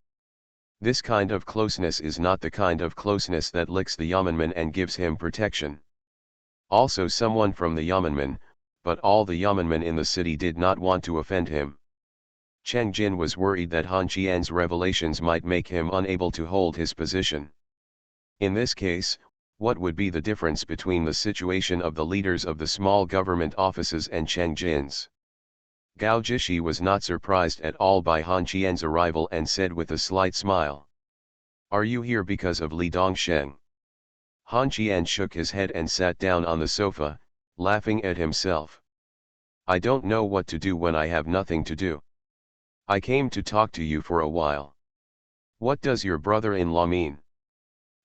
This kind of closeness is not the kind of closeness that licks the Yeomanman and gives him protection. Also someone from the Yeomanman, but all the Yeomanmen in the city did not want to offend him. Cheng Jin was worried that Han Qian's revelations might make him unable to hold his position. In this case, what would be the difference between the situation of the leaders of the small government offices and Cheng Jin's? Gao Jishi was not surprised at all by Han Qian's arrival and said with a slight smile, "Are you here because of Li Dongsheng?" Han Qian shook his head and sat down on the sofa, laughing at himself. "I don't know what to do when I have nothing to do. I came to talk to you for a while. What does your brother-in-law mean?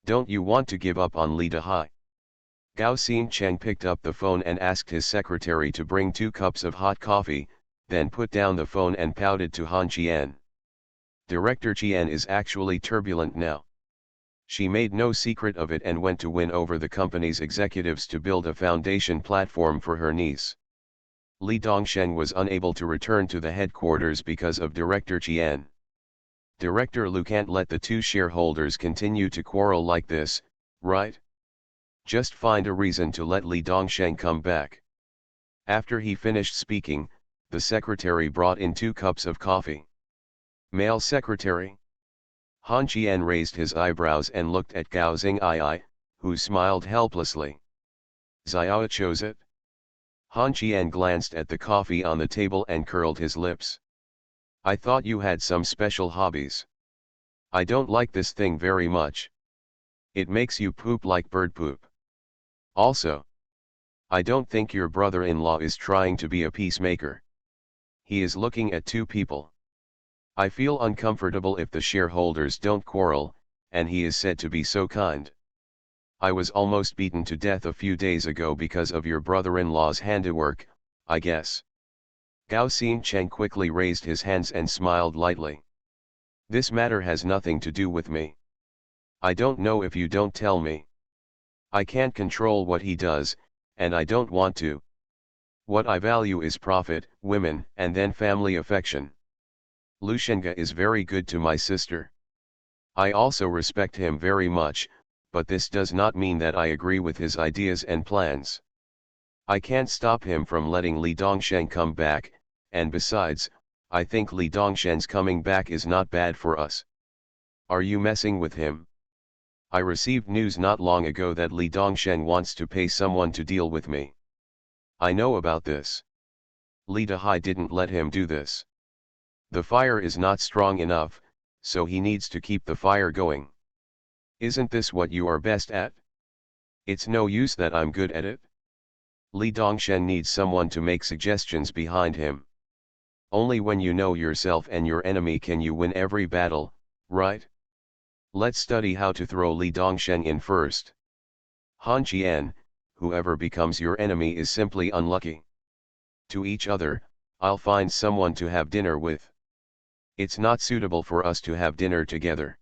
Don't you want to give up on Li Dahai?" Gao Xingcheng picked up the phone and asked his secretary to bring 2 cups of hot coffee, then put down the phone and pouted to Han Qian. "Director Qian is actually turbulent now. She made no secret of it and went to win over the company's executives to build a foundation platform for her niece. Li Dongsheng was unable to return to the headquarters because of Director Qian. Director Lu can't let the 2 shareholders continue to quarrel like this, right? Just find a reason to let Li Dongsheng come back." After he finished speaking, the secretary brought in 2 cups of coffee. "Male secretary?" Han Qian raised his eyebrows and looked at Gao Xing'ai, who smiled helplessly. "Xiao chose it?" Han Qian glanced at the coffee on the table and curled his lips. "I thought you had some special hobbies. I don't like this thing very much. It makes you poop like bird poop. Also, I don't think your brother-in-law is trying to be a peacemaker. He is looking at 2 people. I feel uncomfortable if the shareholders don't quarrel, and he is said to be so kind. I was almost beaten to death a few days ago because of your brother-in-law's handiwork, I guess." Gao Xingcheng quickly raised his hands and smiled lightly. "This matter has nothing to do with me. I don't know if you don't tell me. I can't control what he does, and I don't want to. What I value is profit, women, and then family affection. Lu Shenga is very good to my sister. I also respect him very much, but this does not mean that I agree with his ideas and plans. I can't stop him from letting Li Dongsheng come back, and besides, I think Li Dongsheng's coming back is not bad for us. Are you messing with him? I received news not long ago that Li Dongsheng wants to pay someone to deal with me. I know about this. Li Dahai didn't let him do this. The fire is not strong enough, so he needs to keep the fire going. Isn't this what you are best at? It's no use that I'm good at it. Li Dongsheng needs someone to make suggestions behind him. Only when you know yourself and your enemy can you win every battle, right? Let's study how to throw Li Dongsheng in first. Han Qian, whoever becomes your enemy is simply unlucky. To each other, I'll find someone to have dinner with. It's not suitable for us to have dinner together.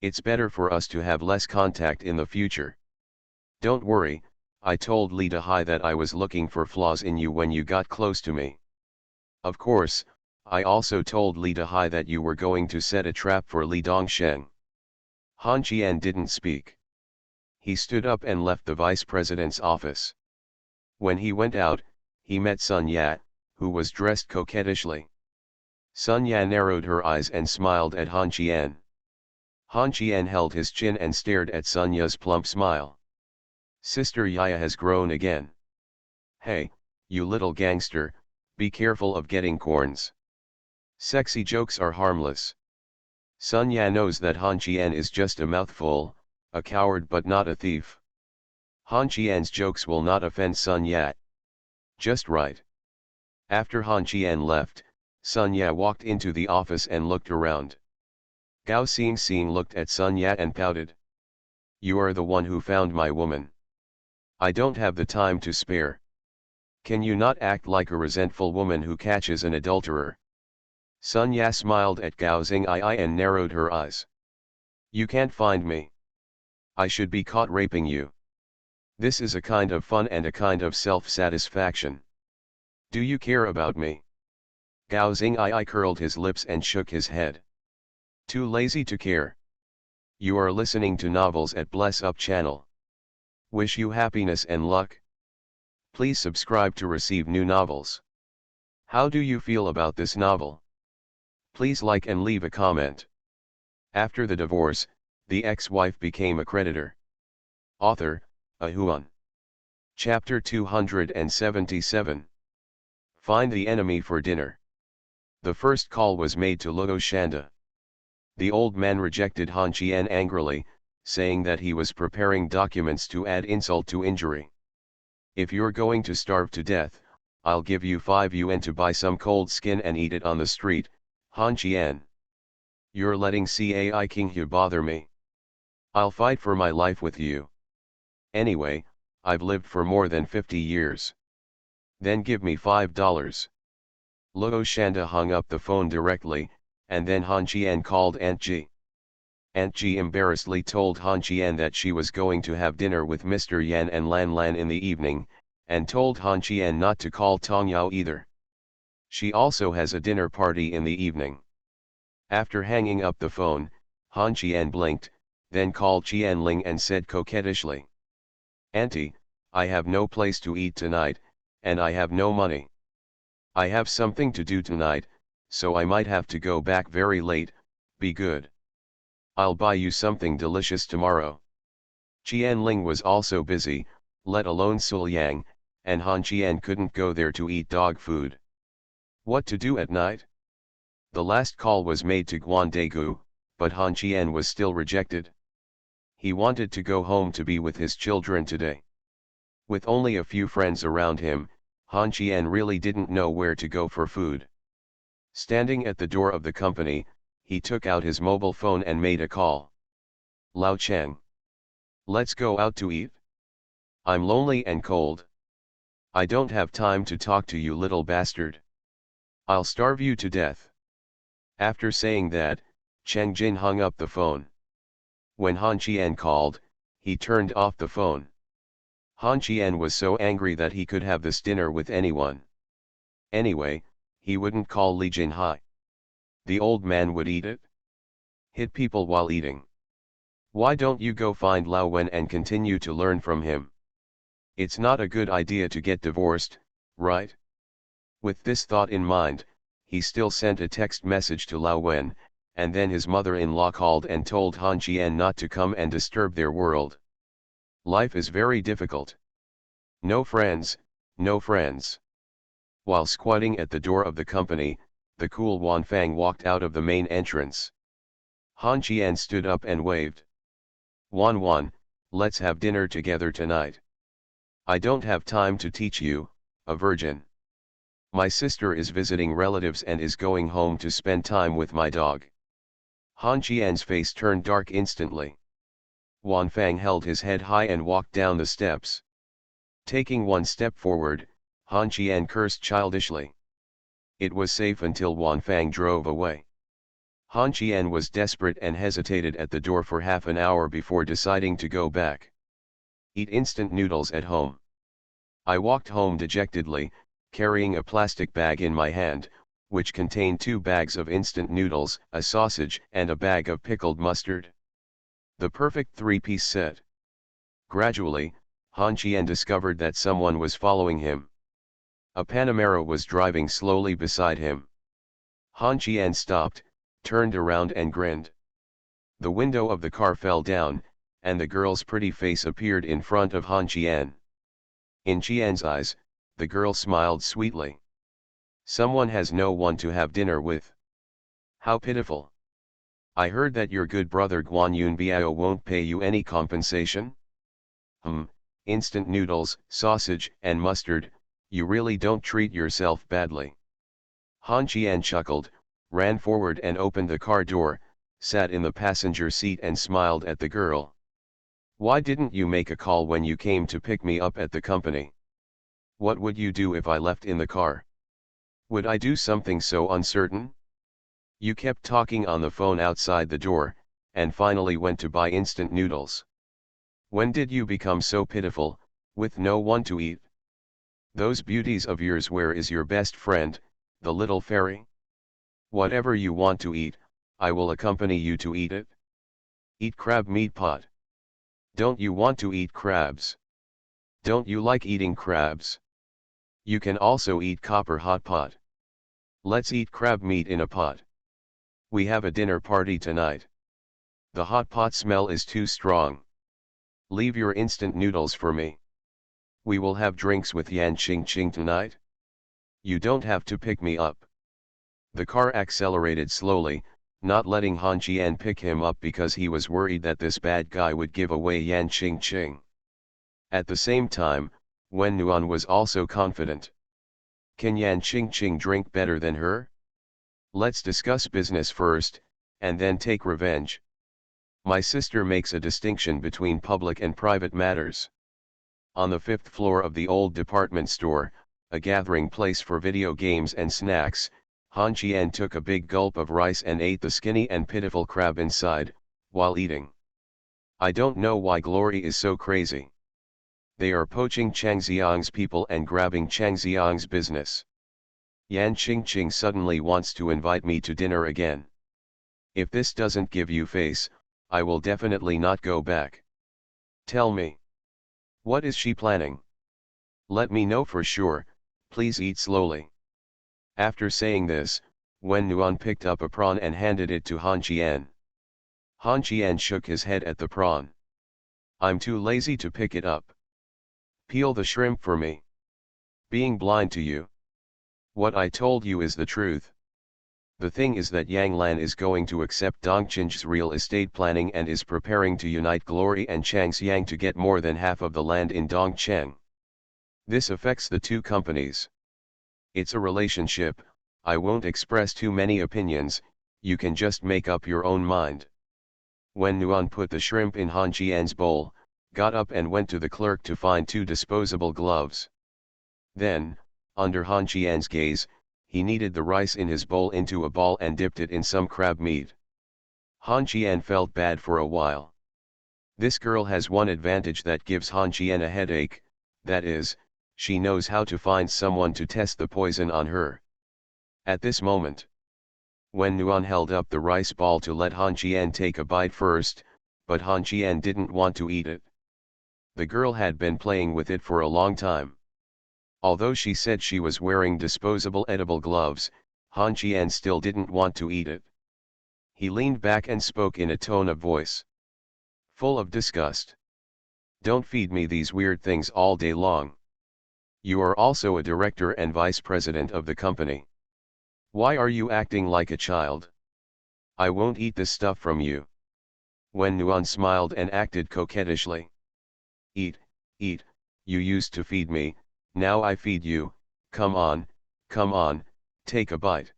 It's better for us to have less contact in the future. Don't worry, I told Li Dahai that I was looking for flaws in you when you got close to me. Of course, I also told Li Dahai that you were going to set a trap for Li Dongsheng. Han Qian didn't speak. He stood up and left the vice president's office. When he went out, he met Sun Yat, who was dressed coquettishly. Sun Yat narrowed her eyes and smiled at Han Qian. Han Qian held his chin and stared at Sun Ya's plump smile. Sister Yaya has grown again. Hey, you little gangster, be careful of getting corns. Sexy jokes are harmless. Sun Ya knows that Han Qian is just a mouthful, a coward but not a thief. Han Qian's jokes will not offend Sun Yat. Just right. After Han Qian left, Sun Ya walked into the office and looked around. Gao Xing looked at Sun Yat and pouted. You are the one who found my woman. I don't have the time to spare. Can you not act like a resentful woman who catches an adulterer? Sun Ya smiled at Gao Xing and narrowed her eyes. You can't find me. I should be caught raping you. This is a kind of fun and a kind of self-satisfaction. Do you care about me? Gao Xing curled his lips and shook his head. Too lazy to care. You are listening to novels at Bless Up channel. Wish you happiness and luck. Please subscribe to receive new novels. How do you feel about this novel? Please like and leave a comment. After the divorce, the ex-wife became a creditor. Author, Ahuan. Chapter 277. Find the enemy for dinner. The first call was made to Luo Shanda. The old man rejected Han Qian angrily, saying that he was preparing documents to add insult to injury. If you're going to starve to death, I'll give you 5 yuan to buy some cold skin and eat it on the street, Han Qian. You're letting Cai King Hu bother me. I'll fight for my life with you. Anyway, I've lived for more than 50 years. Then give me $5. Luo Shanda hung up the phone directly, and then Han Qian called Aunt Ji. Aunt Ji embarrassedly told Han Qian that she was going to have dinner with Mr. Yan and Lan Lan in the evening, and told Han Qian not to call Tong Yao either. She also has a dinner party in the evening. After hanging up the phone, Han Qian blinked, then called Qian Ling and said coquettishly. Auntie, I have no place to eat tonight, and I have no money. I have something to do tonight, so I might have to go back very late, be good. I'll buy you something delicious tomorrow. Qian Ling was also busy, let alone Sul Yang, and Han Qian couldn't go there to eat dog food. What to do at night? The last call was made to Guan Daegu, but Han Qian was still rejected. He wanted to go home to be with his children today. With only a few friends around him, Han Qian really didn't know where to go for food. Standing at the door of the company, he took out his mobile phone and made a call. Lao Cheng. Let's go out to eat? I'm lonely and cold. I don't have time to talk to you, little bastard. I'll starve you to death. After saying that, Cheng Jin hung up the phone. When Han Qian called, he turned off the phone. Han Qian was so angry that he could have this dinner with anyone. Anyway, he wouldn't call Li Jinhai. The old man would eat it. Hit people while eating. Why don't you go find Lao Wen and continue to learn from him? It's not a good idea to get divorced, right? With this thought in mind, he still sent a text message to Lao Wen, and then his mother-in-law called and told Han Qian not to come and disturb their world. Life is very difficult. No friends, no friends. While squatting at the door of the company, the cool Wan Fang walked out of the main entrance. Han Qian stood up and waved. Wan Wan, let's have dinner together tonight. I don't have time to teach you, a virgin. My sister is visiting relatives and is going home to spend time with my dog. Han Qian's face turned dark instantly. Wan Fang held his head high and walked down the steps. Taking one step forward, Han Qian cursed childishly. It was safe until Wan Fang drove away. Han Qian was desperate and hesitated at the door for half an hour before deciding to go back. Eat instant noodles at home. I walked home dejectedly, carrying a plastic bag in my hand, which contained 2 bags of instant noodles, a sausage, and a bag of pickled mustard. The perfect 3-piece set. Gradually, Han Qian discovered that someone was following him. A Panamera was driving slowly beside him. Han Qian stopped, turned around and grinned. The window of the car fell down, and the girl's pretty face appeared in front of Han Qian. In Qian's eyes, the girl smiled sweetly. Someone has no one to have dinner with. How pitiful. I heard that your good brother Guan Yunbiao won't pay you any compensation? Instant noodles, sausage, and mustard, you really don't treat yourself badly. Han Qian chuckled, ran forward and opened the car door, sat in the passenger seat and smiled at the girl. Why didn't you make a call when you came to pick me up at the company? What would you do if I left in the car? Would I do something so uncertain? You kept talking on the phone outside the door, and finally went to buy instant noodles. When did you become so pitiful, with no one to eat? Those beauties of yours, where is your best friend, the little fairy? Whatever you want to eat, I will accompany you to eat it. Eat crab meat pot. Don't you want to eat crabs? Don't you like eating crabs? You can also eat copper hot pot. Let's eat crab meat in a pot. We have a dinner party tonight. The hot pot smell is too strong. Leave your instant noodles for me. We will have drinks with Yan Ching Ching tonight. You don't have to pick me up. The car accelerated slowly, not letting Han Qian pick him up because he was worried that this bad guy would give away Yan Ching Ching. At the same time, Wen Nuan was also confident. Can Yan Ching Ching drink better than her? Let's discuss business first, and then take revenge. My sister makes a distinction between public and private matters. On the 5th floor of the old department store, a gathering place for video games and snacks, Han Qian took a big gulp of rice and ate the skinny and pitiful crab inside, while eating. I don't know why Glory is so crazy. They are poaching Chang Xiang's people and grabbing Chang Xiang's business. Yan Ching Ching suddenly wants to invite me to dinner again. If this doesn't give you face, I will definitely not go back. Tell me. What is she planning? Let me know for sure, please eat slowly. After saying this, Wen Nuan picked up a prawn and handed it to Han Qian. Han Qian shook his head at the prawn. I'm too lazy to pick it up. Peel the shrimp for me. Being blind to you. What I told you is the truth. The thing is that Yang Lan is going to accept Dongqing's real estate planning and is preparing to unite Glory and Chang Xiang to get more than half of the land in Dongcheng. This affects the two companies. It's a relationship, I won't express too many opinions, you can just make up your own mind. When Nuan put the shrimp in Han Qian's bowl, got up and went to the clerk to find 2 disposable gloves. Then, under Han Qian's gaze, he kneaded the rice in his bowl into a ball and dipped it in some crab meat. Han Qian felt bad for a while. This girl has one advantage that gives Han Qian a headache, that is, she knows how to find someone to test the poison on her. At this moment, when Nuan held up the rice ball to let Han Qian take a bite first, but Han Qian didn't want to eat it. The girl had been playing with it for a long time. Although she said she was wearing disposable edible gloves, Han Qian still didn't want to eat it. He leaned back and spoke in a tone of voice full of disgust. Don't feed me these weird things all day long. You are also a director and vice president of the company. Why are you acting like a child? I won't eat this stuff from you. When Nuan smiled and acted coquettishly. Eat, eat, you used to feed me, now I feed you, come on, take a bite.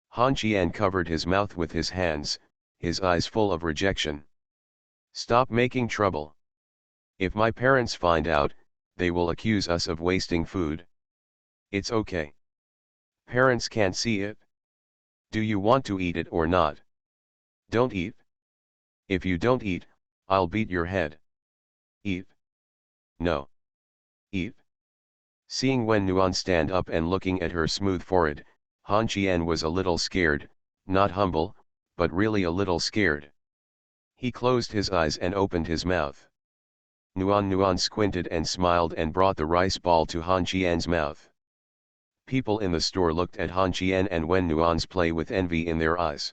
Han Qian covered his mouth with his hands, his eyes full of rejection. Stop making trouble. If my parents find out, they will accuse us of wasting food. It's okay. Parents can't see it. Do you want to eat it or not? Don't eat. If you don't eat, I'll beat your head. Eat. No. Eat. Seeing Wen Nuan stand up and looking at her smooth forehead, Han Qian was a little scared, not humble, but really a little scared. He closed his eyes and opened his mouth. Nuan squinted and smiled and brought the rice ball to Han Qian's mouth. People in the store looked at Han Qian and Wen Nuan's play with envy in their eyes.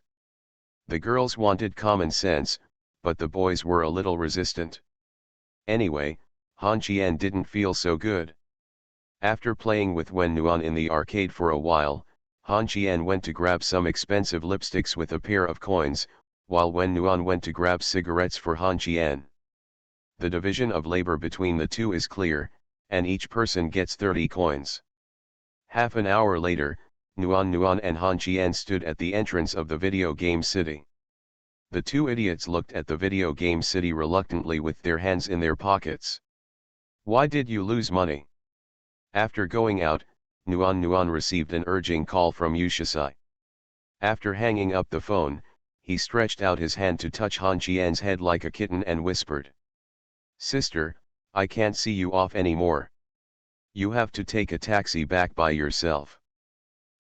The girls wanted common sense, but the boys were a little resistant. Anyway, Han Qian didn't feel so good. After playing with Wen Nuan in the arcade for a while, Han Qian went to grab some expensive lipsticks with a pair of coins, while Wen Nuan went to grab cigarettes for Han Qian. The division of labor between the two is clear, and each person gets 30 coins. Half an hour later, Nuan and Han Qian stood at the entrance of the video game city. The two idiots looked at the video game city reluctantly with their hands in their pockets. Why did you lose money? After going out, Nuan received an urging call from Yushasai. After hanging up the phone, he stretched out his hand to touch Han Qian's head like a kitten and whispered. Sister, I can't see you off anymore. You have to take a taxi back by yourself.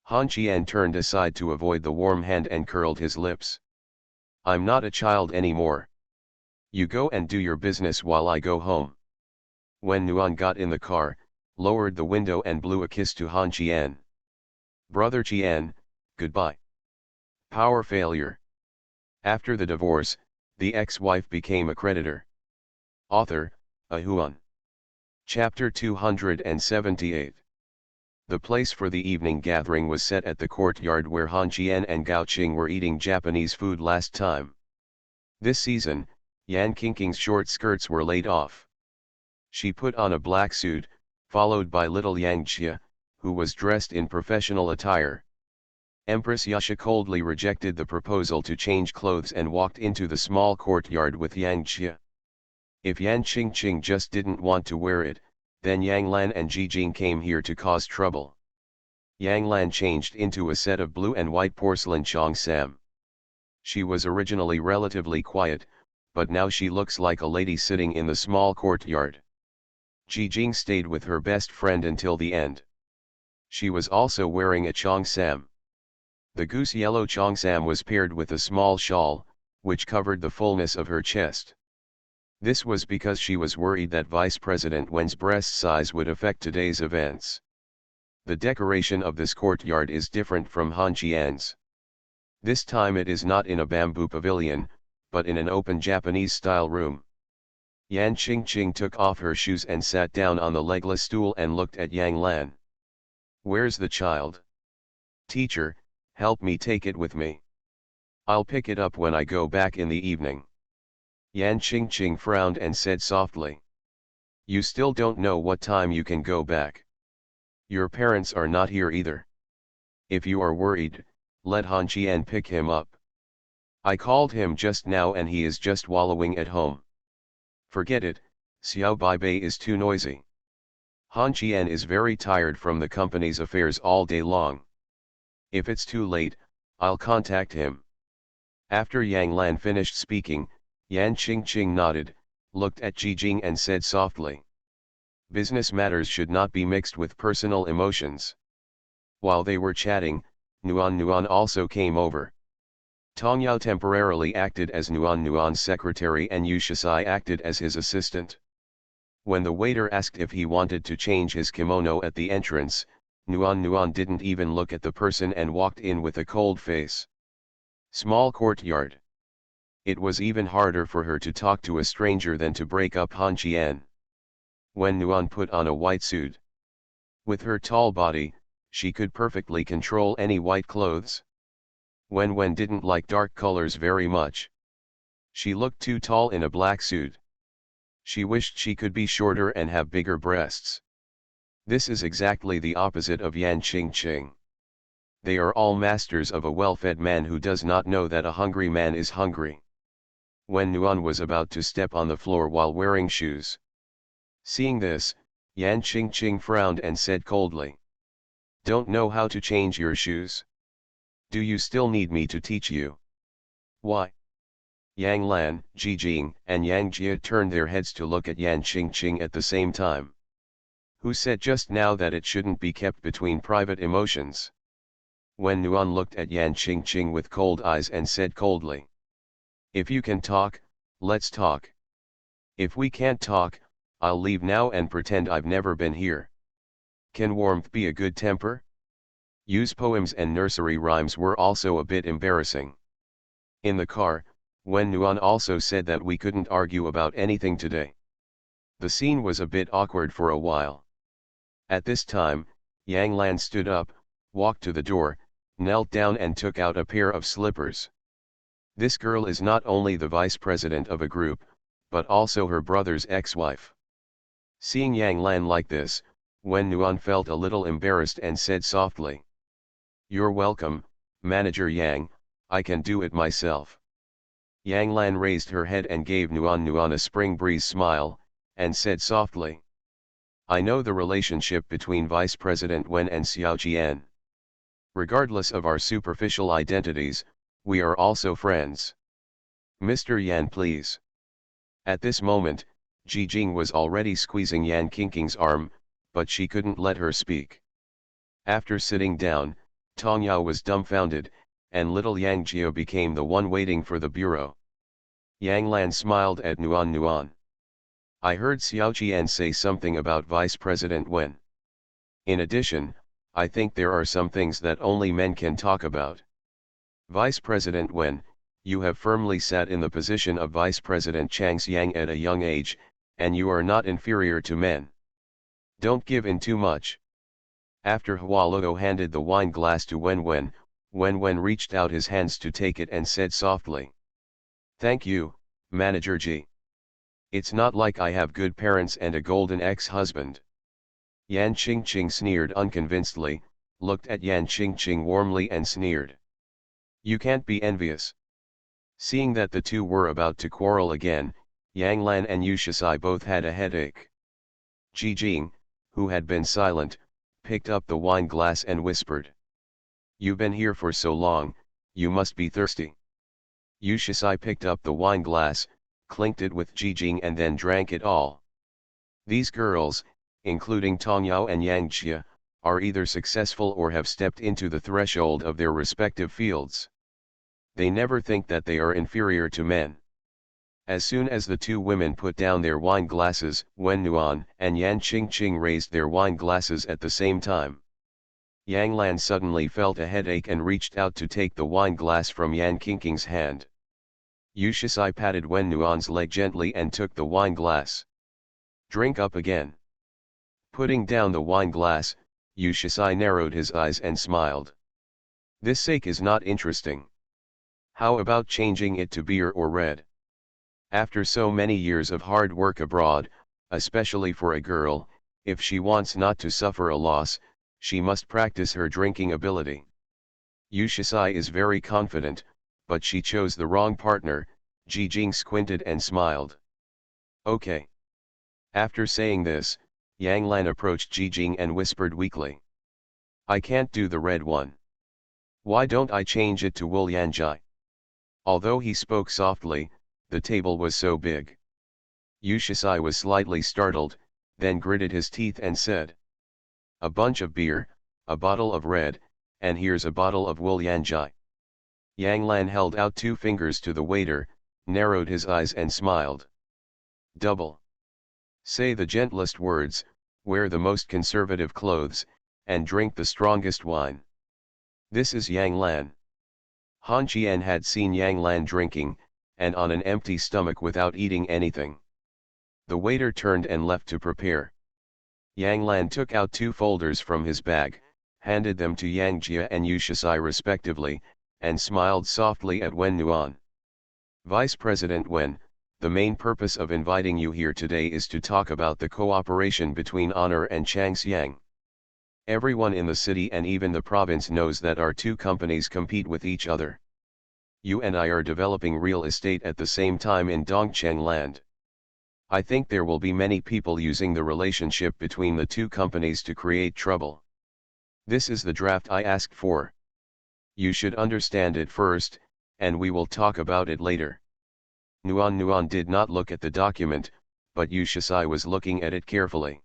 Han Qian turned aside to avoid the warm hand and curled his lips. I'm not a child anymore. You go and do your business while I go home. When Nuan got in the car, lowered the window and blew a kiss to Han Qian. Brother Qian, goodbye. Power failure. After the divorce, the ex-wife became a creditor. Author, Ahuan. Chapter 278. The place for the evening gathering was set at the courtyard where Han Qian and Gao Qing were eating Japanese food last time. This season, Yan Qingqing's short skirts were laid off. She put on a black suit, followed by little Yang Jia, who was dressed in professional attire. Empress Yasha coldly rejected the proposal to change clothes and walked into the small courtyard with Yang Jia. If Yan Qingqing just didn't want to wear it, then Yang Lan and Ji Jing came here to cause trouble. Yang Lan changed into a set of blue and white porcelain cheongsam. She was originally relatively quiet, but now she looks like a lady sitting in the small courtyard. Ji Jing stayed with her best friend until the end. She was also wearing a cheongsam. The goose yellow cheongsam was paired with a small shawl, which covered the fullness of her chest. This was because she was worried that Vice President Wen's breast size would affect today's events. The decoration of this courtyard is different from Han Qian's. This time it is not in a bamboo pavilion, but in an open Japanese-style room. Yan Qingqing took off her shoes and sat down on the legless stool and looked at Yang Lan. Where's the child? Teacher, help me take it with me. I'll pick it up when I go back in the evening. Yan Qingqing frowned and said softly. You still don't know what time you can go back. Your parents are not here either. If you are worried, let Han Qian pick him up. I called him just now and he is just wallowing at home. Forget it, Xiao Baibei is too noisy. Han Qian is very tired from the company's affairs all day long. If it's too late, I'll contact him. After Yang Lan finished speaking, Yan Qingqing nodded, looked at Ji Jing and said softly. Business matters should not be mixed with personal emotions. While they were chatting, Nuan also came over. Tong Yao temporarily acted as Nuan's secretary and Yushasai acted as his assistant. When the waiter asked if he wanted to change his kimono at the entrance, Nuan didn't even look at the person and walked in with a cold face. Small courtyard. It was even harder for her to talk to a stranger than to break up Han Qian. When Nuan put on a white suit. With her tall body, she could perfectly control any white clothes. Wen didn't like dark colors very much. She looked too tall in a black suit. She wished she could be shorter and have bigger breasts. This is exactly the opposite of Yan Qingqing. They are all masters of a well-fed man who does not know that a hungry man is hungry. Wen Nuan was about to step on the floor while wearing shoes. Seeing this, Yan Qingqing frowned and said coldly, "Don't know how to change your shoes? Do you still need me to teach you?" "Why?" Yang Lan, Ji Jing, and Yang Jia turned their heads to look at Yan Qingqing at the same time. "Who said just now that it shouldn't be kept between private emotions?" Wen Nuan looked at Yan Qingqing with cold eyes and said coldly, "If you can talk, let's talk. If we can't talk, I'll leave now and pretend I've never been here." Can warmth be a good temper? Yu's poems and nursery rhymes were also a bit embarrassing. In the car, Wen Nuan also said that we couldn't argue about anything today. The scene was a bit awkward for a while. At this time, Yang Lan stood up, walked to the door, knelt down and took out a pair of slippers. This girl is not only the vice president of a group, but also her brother's ex-wife. Seeing Yang Lan like this, Wen Nuan felt a little embarrassed and said softly, "You're welcome, Manager Yang, I can do it myself." Yang Lan raised her head and gave Nuan a spring breeze smile, and said softly, "I know the relationship between Vice President Wen and Xiao Jian. Regardless of our superficial identities, we are also friends. Mr. Yan, please." At this moment, Ji Jing was already squeezing Yan Qingqing's arm, but she couldn't let her speak. After sitting down, Tong Yao was dumbfounded, and little Yang Jia became the one waiting for the bureau. Yang Lan smiled at Nuan. "I heard Xiao Jian say something about Vice President Wen. In addition, I think there are some things that only men can talk about. Vice President Wen, you have firmly sat in the position of Vice President Chang Xiang at a young age, and you are not inferior to men. Don't give in too much." After Hua Luo handed the wine glass to Wen Wen reached out his hands to take it and said softly, "Thank you, Manager Ji. It's not like I have good parents and a golden ex-husband." Yan Qingqing sneered unconvincedly, looked at Yan Qingqing warmly and sneered, "You can't be envious." Seeing that the two were about to quarrel again, Yang Lan and Yu Shisai both had a headache. Ji Jing, who had been silent, picked up the wine glass and whispered, "You've been here for so long, you must be thirsty." Yu Shisai picked up the wine glass, clinked it with Ji Jing and then drank it all. These girls, including Tong Yao and Yang Jia, are either successful or have stepped into the threshold of their respective fields. They never think that they are inferior to men. As soon as the two women put down their wine glasses, Wen Nuan and Yan Qingqing raised their wine glasses at the same time. Yang Lan suddenly felt a headache and reached out to take the wine glass from Yan Qingqing's hand. Yu Shisai patted Wen Nuan's leg gently and took the wine glass. "Drink up again." Putting down the wine glass, Yu Shisai narrowed his eyes and smiled. "This sake is not interesting. How about changing it to beer or red? After so many years of hard work abroad, especially for a girl, if she wants not to suffer a loss, she must practice her drinking ability." Yu Shisai is very confident, but she chose the wrong partner. Ji Jing squinted and smiled. "Okay." After saying this, Yang Lan approached Ji Jing and whispered weakly, "I can't do the red one. Why don't I change it to Wu Yanjai?" Although he spoke softly, the table was so big. Yu Shisai was slightly startled, then gritted his teeth and said, "A bunch of beer, a bottle of red, and here's a bottle of Wu Yanjai." Yang Lan held out 2 fingers to the waiter, narrowed his eyes and smiled. "Double. Say the gentlest words, wear the most conservative clothes, and drink the strongest wine. This is Yang Lan." Han Qian had seen Yang Lan drinking, and on an empty stomach without eating anything. The waiter turned and left to prepare. Yang Lan took out 2 folders from his bag, handed them to Yang Jia and Yu Shisai respectively, and smiled softly at Wen Nuan. "Vice President Wen, the main purpose of inviting you here today is to talk about the cooperation between Honor and Chang Xiang. Everyone in the city and even the province knows that our two companies compete with each other. You and I are developing real estate at the same time in Dongcheng land. I think there will be many people using the relationship between the two companies to create trouble. This is the draft I asked for. You should understand it first, and we will talk about it later. Nuan did not look at the document, but Yu Shisai was looking at it carefully.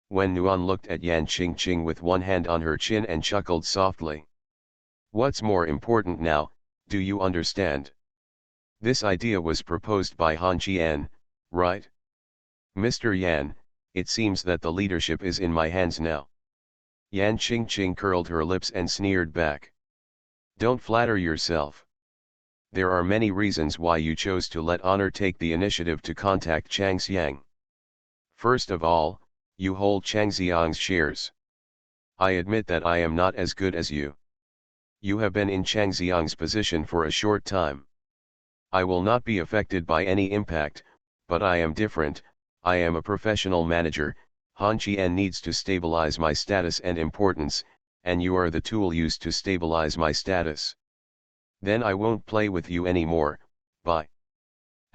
When Nuan looked at Yan Qingqing with one hand on her chin and chuckled softly. What's more important now, do you understand? This idea was proposed by Han Qian, right? Mr. Yan, it seems that the leadership is in my hands now. Yan Qingqing curled her lips and sneered back. Don't flatter yourself. There are many reasons why you chose to let honor take the initiative to contact Chang Xiang. First of all, you hold Chang Xiang's shares. I admit that I am not as good as you. You have been in Chang Xiang's position for a short time. I will not be affected by any impact, but I am different. I am a professional manager. Han Qian needs to stabilize my status and importance, and you are the tool used to stabilize my status. Then I won't play with you anymore, bye.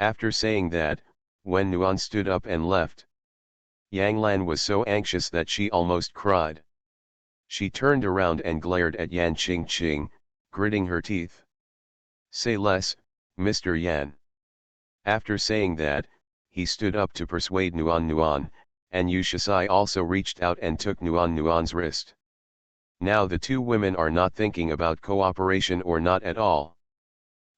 After saying that, Wen Nuan stood up and left. Yang Lan was so anxious that she almost cried. She turned around and glared at Yan Qingqing, gritting her teeth. Say less, Mr. Yan. After saying that, he stood up to persuade Nuan, and Yu Shisai also reached out and took Nuan's wrist. Now the two women are not thinking about cooperation or not at all.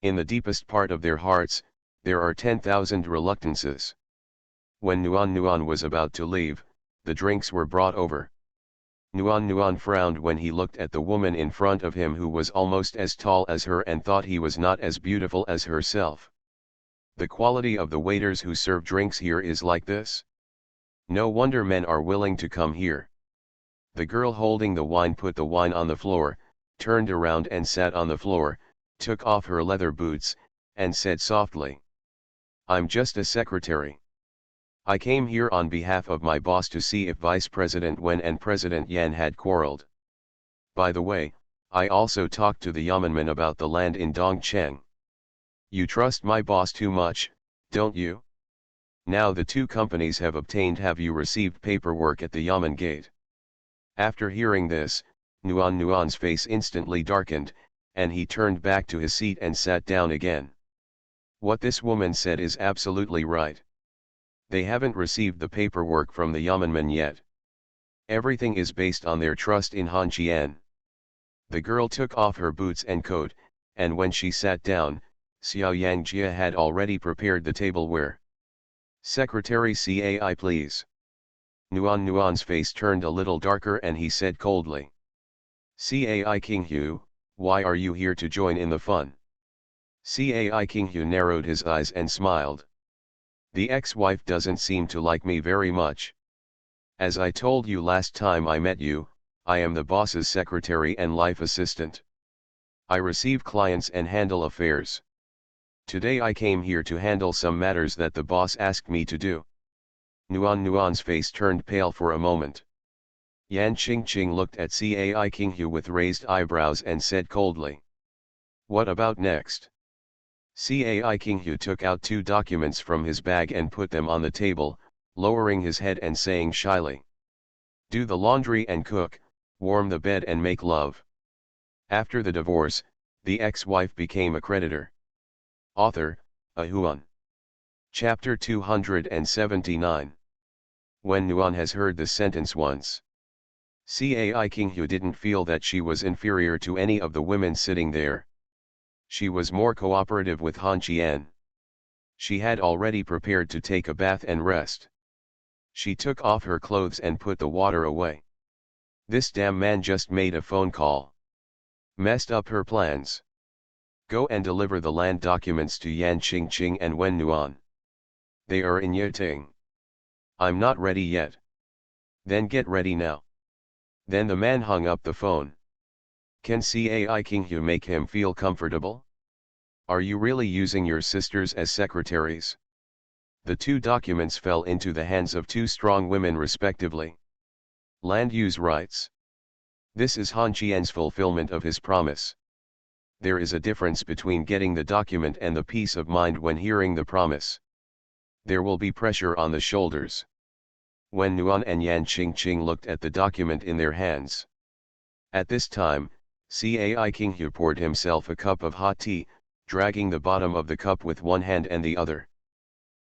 In the deepest part of their hearts, there are 10,000 reluctances. When Nuan was about to leave, the drinks were brought over. Nuan frowned when he looked at the woman in front of him who was almost as tall as her and thought he was not as beautiful as herself. The quality of the waiters who serve drinks here is like this. No wonder men are willing to come here. The girl holding the wine put the wine on the floor, turned around and sat on the floor, took off her leather boots, and said softly. I'm just a secretary. I came here on behalf of my boss to see if Vice President Wen and President Yan had quarreled. By the way, I also talked to the Yamanman about the land in Dongcheng. You trust my boss too much, don't you? Now the two companies have you received paperwork at the Yaman gate? After hearing this, Nuan's face instantly darkened, and he turned back to his seat and sat down again. What this woman said is absolutely right. They haven't received the paperwork from the Yamanman yet. Everything is based on their trust in Han Qian. The girl took off her boots and coat, and when she sat down, Xiao Yangjia had already prepared the tableware. Secretary Cai please. Nuan's face turned a little darker and he said coldly. Cai Qinghu, why are you here to join in the fun? Cai Qinghu narrowed his eyes and smiled. The ex-wife doesn't seem to like me very much. As I told you last time I met you, I am the boss's secretary and life assistant. I receive clients and handle affairs. Today I came here to handle some matters that the boss asked me to do. Nuan's face turned pale for a moment. Yan Qingqing looked at Cai Qinghu with raised eyebrows and said coldly. What about next? Cai Qinghu took out 2 documents from his bag and put them on the table, lowering his head and saying shyly. Do the laundry and cook, warm the bed and make love. After the divorce, the ex-wife became a creditor. Author, Ahuan. Chapter 279. When Nuan has heard this sentence once. Cai Qinghu didn't feel that she was inferior to any of the women sitting there. She was more cooperative with Han Qian. She had already prepared to take a bath and rest. She took off her clothes and put the water away. This damn man just made a phone call. Messed up her plans. Go and deliver the land documents to Yan Qingqing and Wen Nuan. They are in Yiting. I'm not ready yet. Then get ready now. Then the man hung up the phone. Can Cai Qinghu make him feel comfortable? Are you really using your sisters as secretaries? The 2 documents fell into the hands of 2 strong women respectively. Land use rights. This is Han Qian's fulfillment of his promise. There is a difference between getting the document and the peace of mind when hearing the promise. There will be pressure on the shoulders. Wen Nuan and Yan Qingqing looked at the document in their hands. At this time, Cai Qinghu poured himself a cup of hot tea, dragging the bottom of the cup with one hand and the other.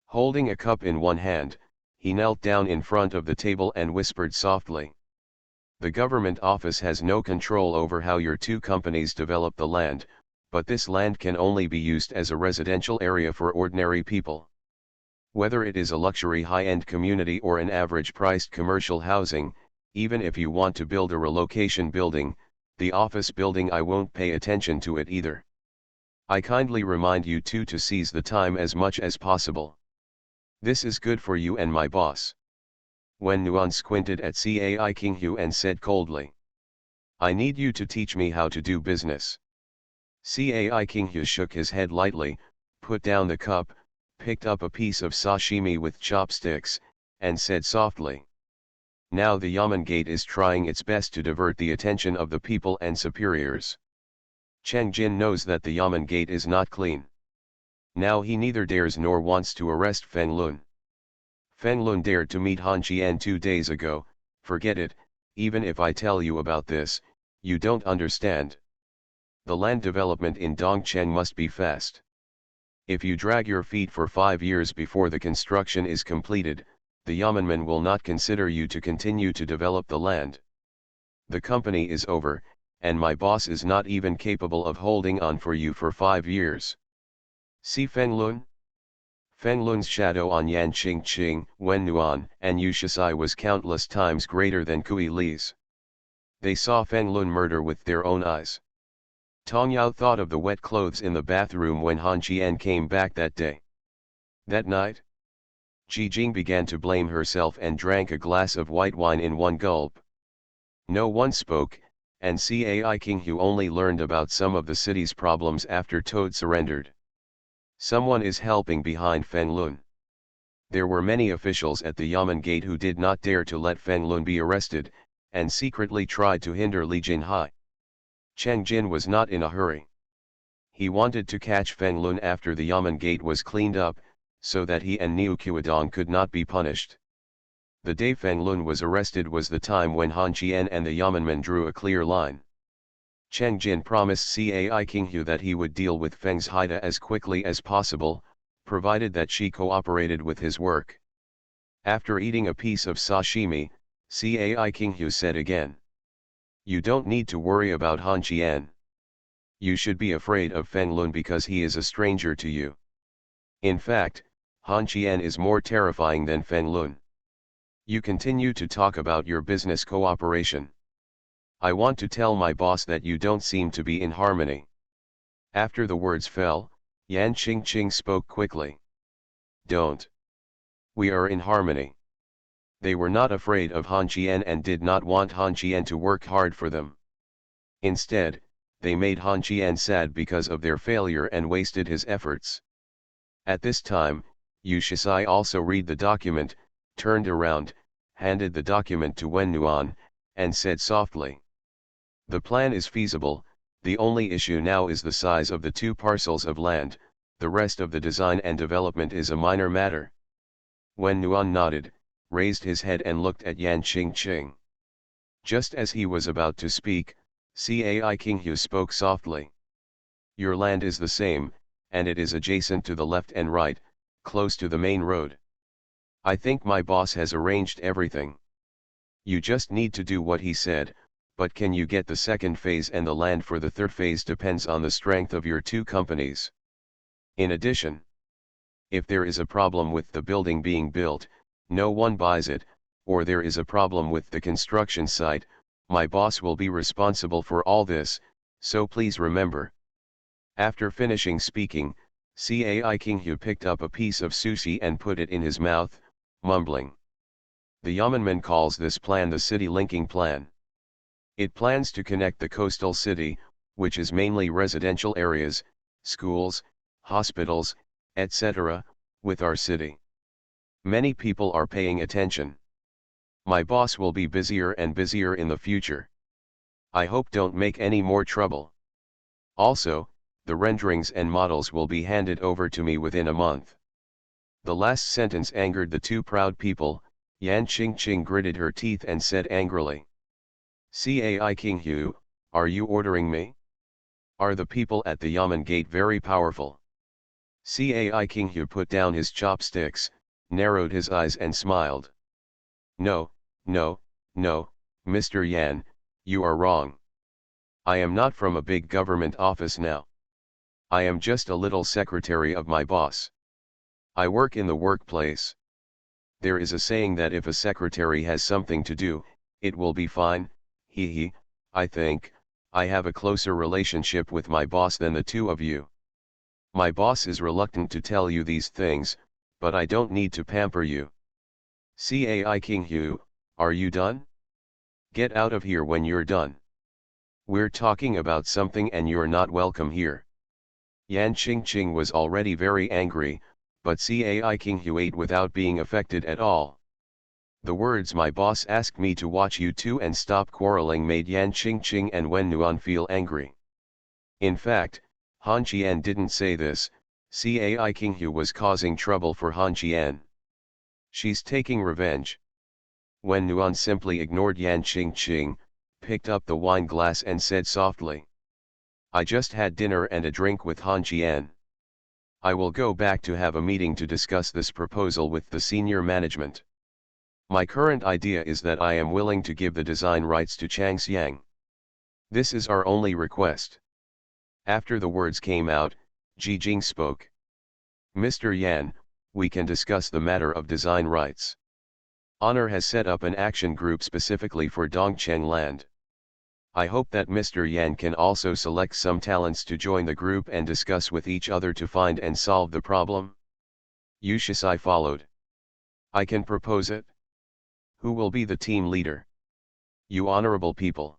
Holding a cup in one hand, he knelt down in front of the table and whispered softly. The government office has no control over how your two companies develop the land, but this land can only be used as a residential area for ordinary people. Whether it is a luxury high-end community or an average-priced commercial housing, even if you want to build a relocation building, the office building, I won't pay attention to it either. I kindly remind you two to seize the time as much as possible. This is good for you and my boss. Wen Nuan squinted at Cai Qinghu and said coldly. I need you to teach me how to do business. Cai Qinghu shook his head lightly, put down the cup, picked up a piece of sashimi with chopsticks, and said softly. Now the Yamen Gate is trying its best to divert the attention of the people and superiors. Cheng Jin knows that the Yamen Gate is not clean. Now he neither dares nor wants to arrest Feng Lun. Feng Lun dared to meet Han Qian 2 days ago. Forget it, even if I tell you about this, you don't understand. The land development in Dongcheng must be fast. If you drag your feet for 5 years before the construction is completed, the Yamenmen will not consider you to continue to develop the land. The company is over, and my boss is not even capable of holding on for you for 5 years. See Feng Lun? Feng Lun's shadow on Yan Qingqing, Wen Nuan, and Yu Shisai was countless times greater than Kui Li's. They saw Feng Lun murder with their own eyes. Tong Yao thought of the wet clothes in the bathroom when Han Qian came back that day. That night, Ji Jing began to blame herself and drank a glass of white wine in one gulp. No one spoke, and Cai Qinghu only learned about some of the city's problems after Toad surrendered. Someone is helping behind Feng Lun. There were many officials at the Yamen Gate who did not dare to let Feng Lun be arrested, and secretly tried to hinder Li Jinhai. Cheng Jin was not in a hurry. He wanted to catch Feng Lun after the Yamen Gate was cleaned up, so that he and Niu Qiudong could not be punished. The day Feng Lun was arrested was the time when Han Qian and the Yamenmen drew a clear line. Cheng Jin promised Cai Qinghu that he would deal with Feng's Haida as quickly as possible, provided that she cooperated with his work. After eating a piece of sashimi, Cai Qinghu said again. You don't need to worry about Han Qian. You should be afraid of Feng Lun because he is a stranger to you. In fact, Han Qian is more terrifying than Feng Lun. You continue to talk about your business cooperation. I want to tell my boss that you don't seem to be in harmony. After the words fell, Yan Qingqing spoke quickly. Don't. We are in harmony. They were not afraid of Han Qian and did not want Han Qian to work hard for them. Instead, they made Han Qian sad because of their failure and wasted his efforts. At this time, Yu Shisai also read the document, turned around, handed the document to Wen Nuan, and said softly. The plan is feasible, the only issue now is the size of the 2 parcels of land, the rest of the design and development is a minor matter. Wen Nuan nodded, raised his head and looked at Yan Qingqing. Just as he was about to speak, Cai Qinghu spoke softly. Your land is the same, and it is adjacent to the left and right, close to the main road. I think my boss has arranged everything. You just need to do what he said, but can you get the second phase and the land for the third phase depends on the strength of your 2 companies. In addition, if there is a problem with the building being built, no one buys it, or there is a problem with the construction site, my boss will be responsible for all this, so please remember. After finishing speaking, Cai Qinghu picked up a piece of sushi and put it in his mouth, mumbling. The Yamenman calls this plan the city linking plan. It plans to connect the coastal city, which is mainly residential areas, schools, hospitals, etc., with our city. Many people are paying attention. My boss will be busier and busier in the future. I hope don't make any more trouble. Also, the renderings and models will be handed over to me within a month. The last sentence angered the two proud people. Yan Qingqing gritted her teeth and said angrily. Cai King Hu, are you ordering me? Are the people at the Yamen gate very powerful? Cai King Hu put down his chopsticks, narrowed his eyes and smiled. No, no, no, Mr. Yan, you are wrong. I am not from a big government office now. I am just a little secretary of my boss. I work in the workplace. There is a saying that if a secretary has something to do, it will be fine. I think, I have a closer relationship with my boss than the two of you. My boss is reluctant to tell you these things, but I don't need to pamper you. Cai King Hu, are you done? Get out of here when you're done. We're talking about something and you're not welcome here. Yan Qingqing was already very angry, but Cai King Hu ate without being affected at all. The words "my boss asked me to watch you two and stop quarreling" made Yan Qingqing and Wen Nuan feel angry. In fact, Han Qian didn't say this. Cai King Hu was causing trouble for Han Qian. She's taking revenge. Wen Nuan simply ignored Yan Qingqing, picked up the wine glass and said softly. I just had dinner and a drink with Han Qian. I will go back to have a meeting to discuss this proposal with the senior management. My current idea is that I am willing to give the design rights to Chang Xiang. This is our only request. After the words came out, Ji Jing spoke. Mr. Yan, we can discuss the matter of design rights. Honor has set up an action group specifically for Dongcheng land. I hope that Mr. Yan can also select some talents to join the group and discuss with each other to find and solve the problem. Yu Shisai followed. I can propose it. Who will be the team leader? You honorable people.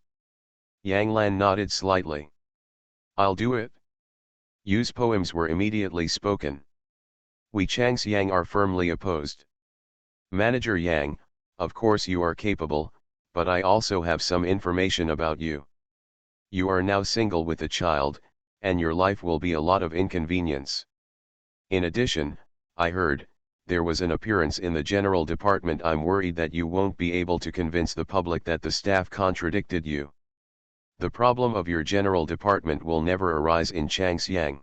Yang Lan nodded slightly. I'll do it. Yu's poems were immediately spoken. We Chang Xiang are firmly opposed. Manager Yang, of course you are capable, but I also have some information about you. You are now single with a child, and your life will be a lot of inconvenience. In addition, I heard, there was an appearance in the general department. I'm worried that you won't be able to convince the public that the staff contradicted you. The problem of your general department will never arise in Changxiang.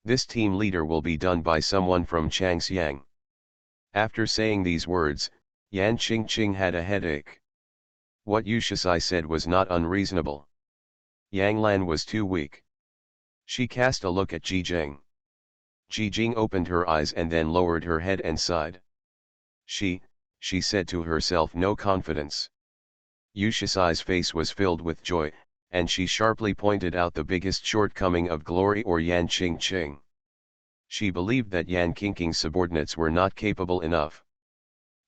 This team leader will be done by someone from Changxiang. After saying these words, Yan Qingqing had a headache. What Yu Shisai said was not unreasonable. Yang Lan was too weak. She cast a look at Ji Jing. Ji Jing opened her eyes and then lowered her head and sighed. She said to herself, no confidence. Yu Shisai's face was filled with joy, and she sharply pointed out the biggest shortcoming of Glory or Yan Qingqing. She believed that Yan Qingqing's subordinates were not capable enough.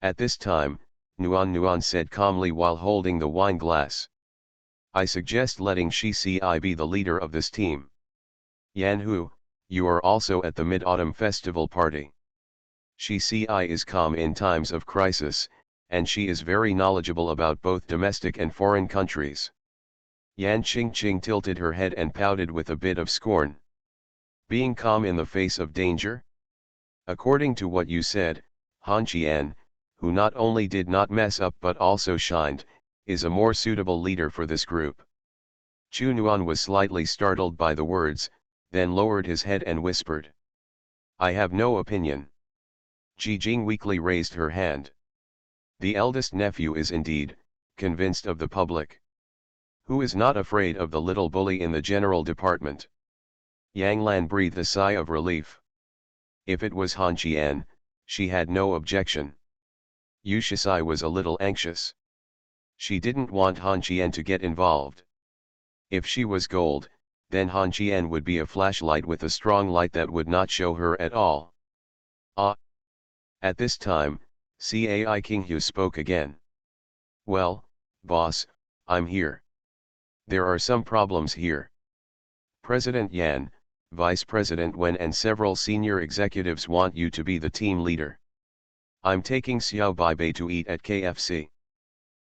At this time, Nuan said calmly while holding the wine glass. I suggest letting Shi Ci be the leader of this team. Yan Hu, you are also at the Mid-Autumn Festival party. Shi Ci is calm in times of crisis, and she is very knowledgeable about both domestic and foreign countries. Yan Qingqing tilted her head and pouted with a bit of scorn. Being calm in the face of danger? According to what you said, Han Qian, who not only did not mess up but also shined, is a more suitable leader for this group. Chu Nuan was slightly startled by the words, then lowered his head and whispered. I have no opinion. Ji Jing weakly raised her hand. The eldest nephew is indeed, convinced of the public. Who is not afraid of the little bully in the general department? Yang Lan breathed a sigh of relief. If it was Han Qian, she had no objection. Yu Shisai was a little anxious. She didn't want Han Qian to get involved. If she was gold, then Han Qian would be a flashlight with a strong light that would not show her at all. Ah! At this time, Cai King Hu spoke again. Well, boss, I'm here. There are some problems here. President Yan, Vice President Wen and several senior executives want you to be the team leader. I'm taking Xiao Baibei to eat at KFC.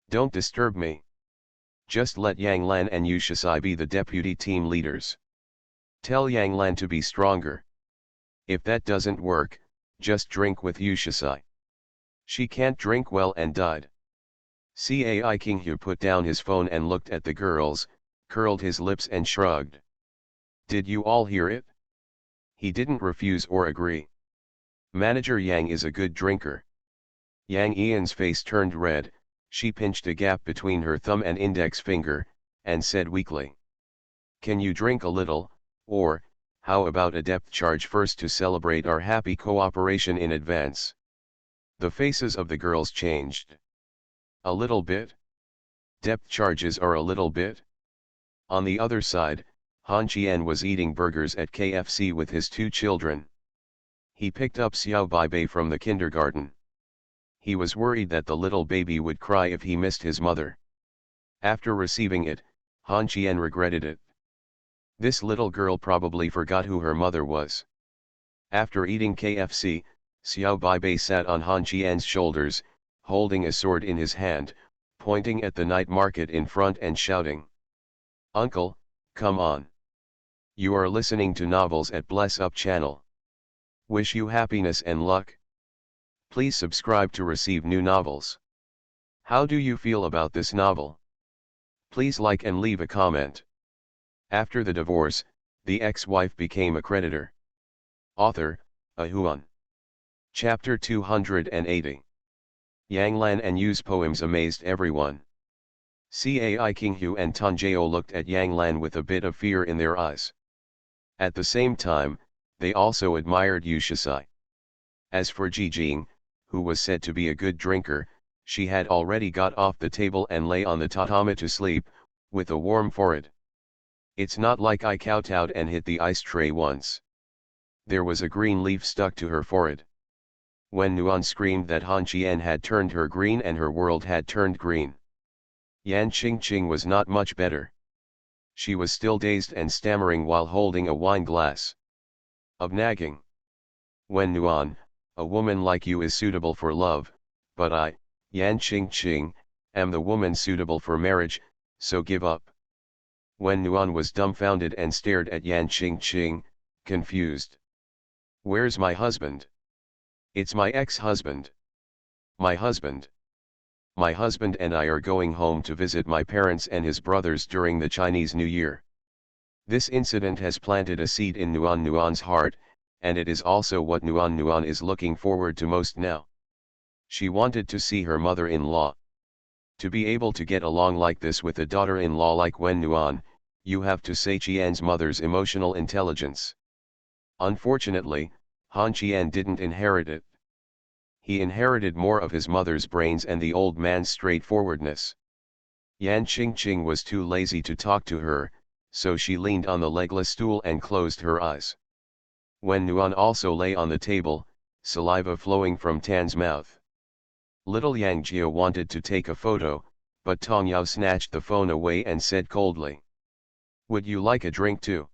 Don't disturb me. Just let Yang Lan and Yu Shisai be the deputy team leaders. Tell Yang Lan to be stronger. If that doesn't work, just drink with Yu Shisai. She can't drink well and died. Cai King Hu put down his phone and looked at the girls, curled his lips and shrugged. Did you all hear it? He didn't refuse or agree. Manager Yang is a good drinker. Yang Ian's face turned red, she pinched a gap between her thumb and index finger, and said weakly. Can you drink a little, or, how about a depth charge first to celebrate our happy cooperation in advance? The faces of the girls changed. A little bit? Depth charges are a little bit? On the other side, Han Qian was eating burgers at KFC with his 2 children. He picked up Xiao Baibei from the kindergarten. He was worried that the little baby would cry if he missed his mother. After receiving it, Han Qian regretted it. This little girl probably forgot who her mother was. After eating KFC, Xiao Baibei sat on Han Qian's shoulders, holding a sword in his hand, pointing at the night market in front and shouting. Uncle, come on. You are listening to novels at Bless Up channel. Wish you happiness and luck. Please subscribe to receive new novels. How do you feel about this novel? Please like and leave a comment. After the divorce, the ex-wife became a creditor. Author, Ahuan. Chapter 280. Yang Lan and Yu's poems amazed everyone. Cai King Hu and Tan Jiao looked at Yang Lan with a bit of fear in their eyes. At the same time, they also admired Yu Shisai. As for Ji Jing, who was said to be a good drinker, she had already got off the table and lay on the tatami to sleep, with a warm forehead. It's not like I kowtowed and hit the ice tray once. There was a green leaf stuck to her forehead. When Nuan screamed that Han Qian had turned her green and her world had turned green. Yan Qingqing was not much better. She was still dazed and stammering while holding a wine glass. Of nagging. When Nuan, a woman like you is suitable for love, but I, Yan Qingqing, am the woman suitable for marriage, so give up. When Nuan was dumbfounded and stared at Yan Qingqing, confused. Where's my husband? It's my ex-husband. My husband. My husband and I are going home to visit my parents and his brothers during the Chinese New Year. This incident has planted a seed in Nuan's heart, and it is also what Nuan is looking forward to most now. She wanted to see her mother-in-law. To be able to get along like this with a daughter-in-law like Wen Nuan, you have to say Qian's mother's emotional intelligence. Unfortunately, Han Qian didn't inherit it. He inherited more of his mother's brains and the old man's straightforwardness. Yan Qingqing was too lazy to talk to her, so she leaned on the legless stool and closed her eyes. When Nuan also lay on the table, saliva flowing from Tan's mouth. Little Yang Jia wanted to take a photo, but Tong Yao snatched the phone away and said coldly. Would you like a drink too?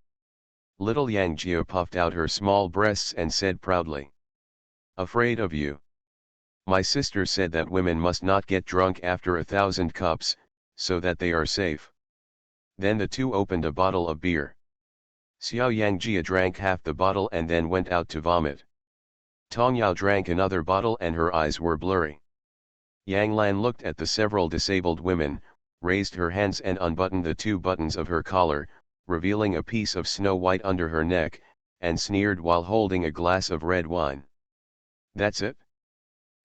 Little Yang Jia puffed out her small breasts and said proudly. Afraid of you. My sister said that women must not get drunk after 1,000 cups, so that they are safe. Then the two opened a bottle of beer. Xiao Yang Jia drank half the bottle and then went out to vomit. Tong Yao drank another bottle and her eyes were blurry. Yang Lan looked at the several disabled women, raised her hands and unbuttoned the 2 buttons of her collar, revealing a piece of snow white under her neck, and sneered while holding a glass of red wine. That's it?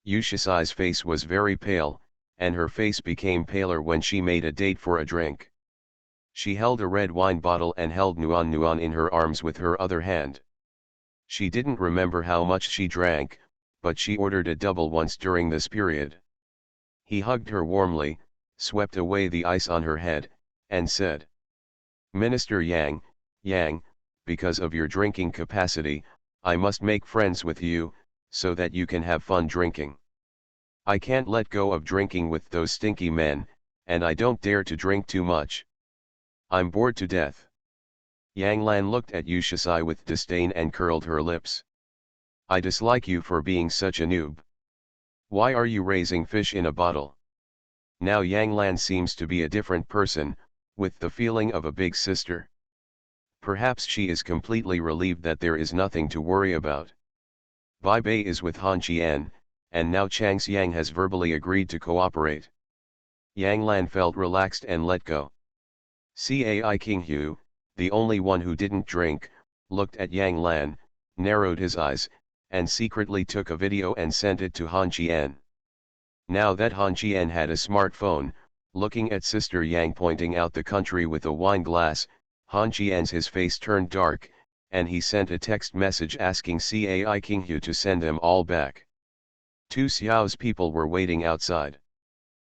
Yu Shisai's face was very pale, and her face became paler when she made a date for a drink. She held a red wine bottle and held Nuan in her arms with her other hand. She didn't remember how much she drank, but she ordered a double once during this period. He hugged her warmly, swept away the ice on her head, and said, Minister Yang, because of your drinking capacity, I must make friends with you, so that you can have fun drinking. I can't let go of drinking with those stinky men, and I don't dare to drink too much. I'm bored to death. Yang Lan looked at Yu Shisai with disdain and curled her lips. I dislike you for being such a noob. Why are you raising fish in a bottle? Now Yang Lan seems to be a different person, with the feeling of a big sister. Perhaps she is completely relieved that there is nothing to worry about. Bai Bei is with Han Qian, and now Chang Xiang has verbally agreed to cooperate. Yang Lan felt relaxed and let go. Cai King Hu, the only one who didn't drink, looked at Yang Lan, narrowed his eyes, and secretly took a video and sent it to Han Qian. Now that Han Qian had a smartphone, looking at Sister Yang pointing out the country with a wine glass, Han Qian's face turned dark, and he sent a text message asking Cai King Hu to send them all back. Two Xiao's people were waiting outside.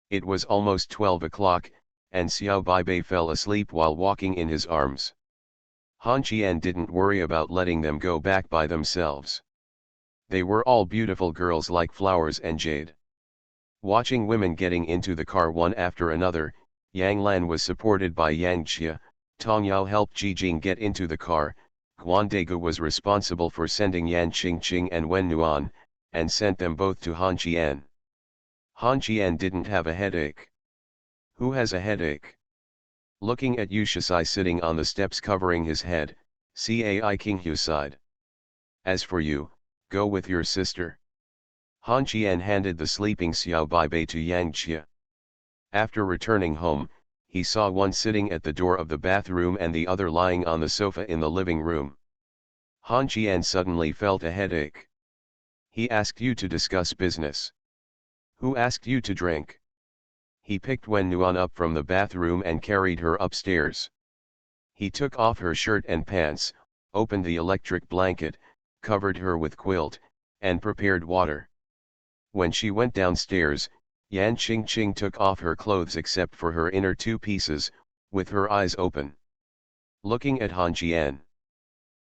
It was almost 12 o'clock, and Xiao Baibei fell asleep while walking in his arms. Han Qian didn't worry about letting them go back by themselves. They were all beautiful girls like flowers and jade. Watching women getting into the car one after another, Yang Lan was supported by Yang Jia. Tong Yao helped Ji Jing get into the car. Guan Degu was responsible for sending Yan Qingqing and Wen Nuan, and sent them both to Han Qian. Han Qian didn't have a headache. Who has a headache? Looking at Yu Shisai sitting on the steps covering his head, Cai King Hu sighed. As for you, go with your sister. Han Qian handed the sleeping Xiao Baibei to Yang Jia. After returning home, he saw one sitting at the door of the bathroom and the other lying on the sofa in the living room. Han Qian suddenly felt a headache. He asked you to discuss business. Who asked you to drink? He picked Wen Nuan up from the bathroom and carried her upstairs. He took off her shirt and pants, opened the electric blanket, covered her with quilt, and prepared water. When she went downstairs, Yan Qingqing took off her clothes except for her inner two pieces, with her eyes open. Looking at Han Qian.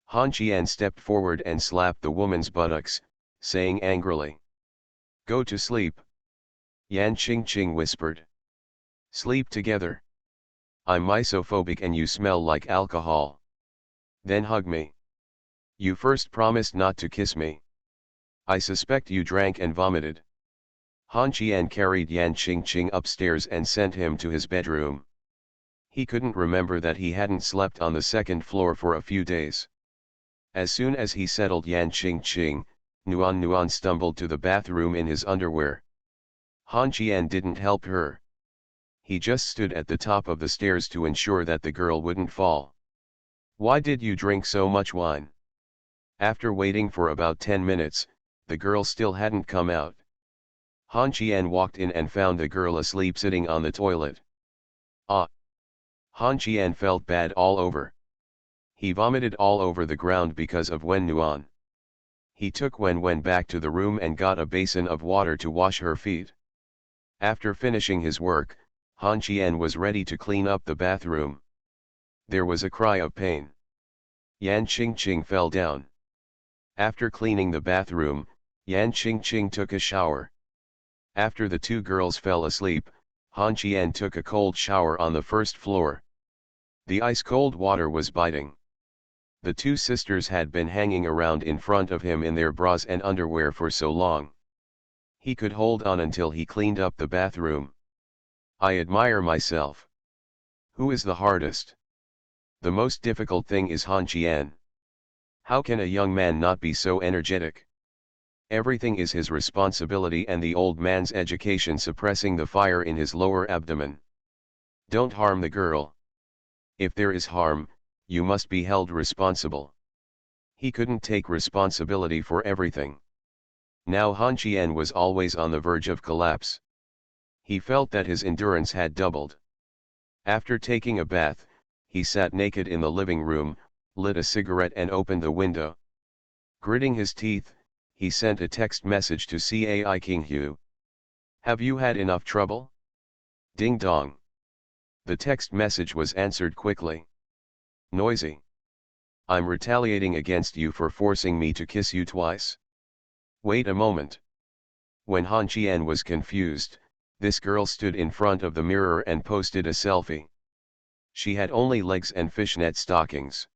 Han Qian stepped forward and slapped the woman's buttocks, saying angrily, "Go to sleep." Yan Qingqing whispered, "Sleep together. I'm misophobic and you smell like alcohol. Then hug me. You first promised not to kiss me. I suspect you drank and vomited." Han Qian carried Yan Qingqing upstairs and sent him to his bedroom. He couldn't remember that he hadn't slept on the second floor for a few days. As soon as he settled Yan Qingqing, Nuan stumbled to the bathroom in his underwear. Han Qian didn't help her. He just stood at the top of the stairs to ensure that the girl wouldn't fall. "Why did you drink so much wine?" After waiting for about 10 minutes, the girl still hadn't come out. Han Qian walked in and found the girl asleep sitting on the toilet. Ah! Han Qian felt bad all over. He vomited all over the ground because of Wen Nuan. He took Wen back to the room and got a basin of water to wash her feet. After finishing his work, Han Qian was ready to clean up the bathroom. There was a cry of pain. Yan Qingqing fell down. After cleaning the bathroom, Yan Qingqing took a shower. After the two girls fell asleep, Han Qian took a cold shower on the first floor. The ice-cold water was biting. The two sisters had been hanging around in front of him in their bras and underwear for so long. He could hold on until he cleaned up the bathroom. "I admire myself. Who is the hardest?" "The most difficult thing is Han Qian. How can a young man not be so energetic? Everything is his responsibility and the old man's education suppressing the fire in his lower abdomen. Don't harm the girl. If there is harm, you must be held responsible." He couldn't take responsibility for everything. Now Han Qian was always on the verge of collapse. He felt that his endurance had doubled. After taking a bath, he sat naked in the living room, lit a cigarette and opened the window. Gritting his teeth, he sent a text message to Cai King Hu. "Have you had enough trouble?" Ding dong. The text message was answered quickly. "Noisy. I'm retaliating against you for forcing me to kiss you twice." "Wait a moment." When Han Qian was confused, this girl stood in front of the mirror and posted a selfie. She had only legs and fishnet stockings.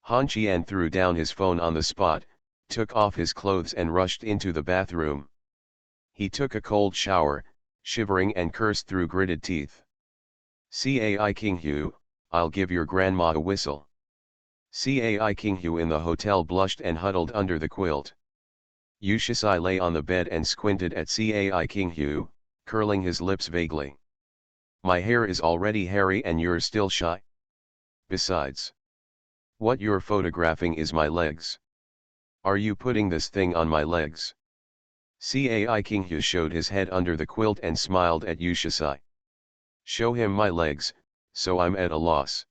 Han Qian threw down his phone on the spot, took off his clothes and rushed into the bathroom. He took a cold shower, shivering and cursed through gritted teeth. Cai King Hu, I'll give your grandma a whistle. Cai King Hu in the hotel blushed and huddled under the quilt. Yu Shisai lay on the bed and squinted at Cai King Hu, curling his lips vaguely. My hair is already hairy and you're still shy. Besides, what you're photographing is my legs. Are you putting this thing on my legs? Cai King Hu showed his head under the quilt and smiled at Yu Shisai. Show him my legs, so I'm at a loss.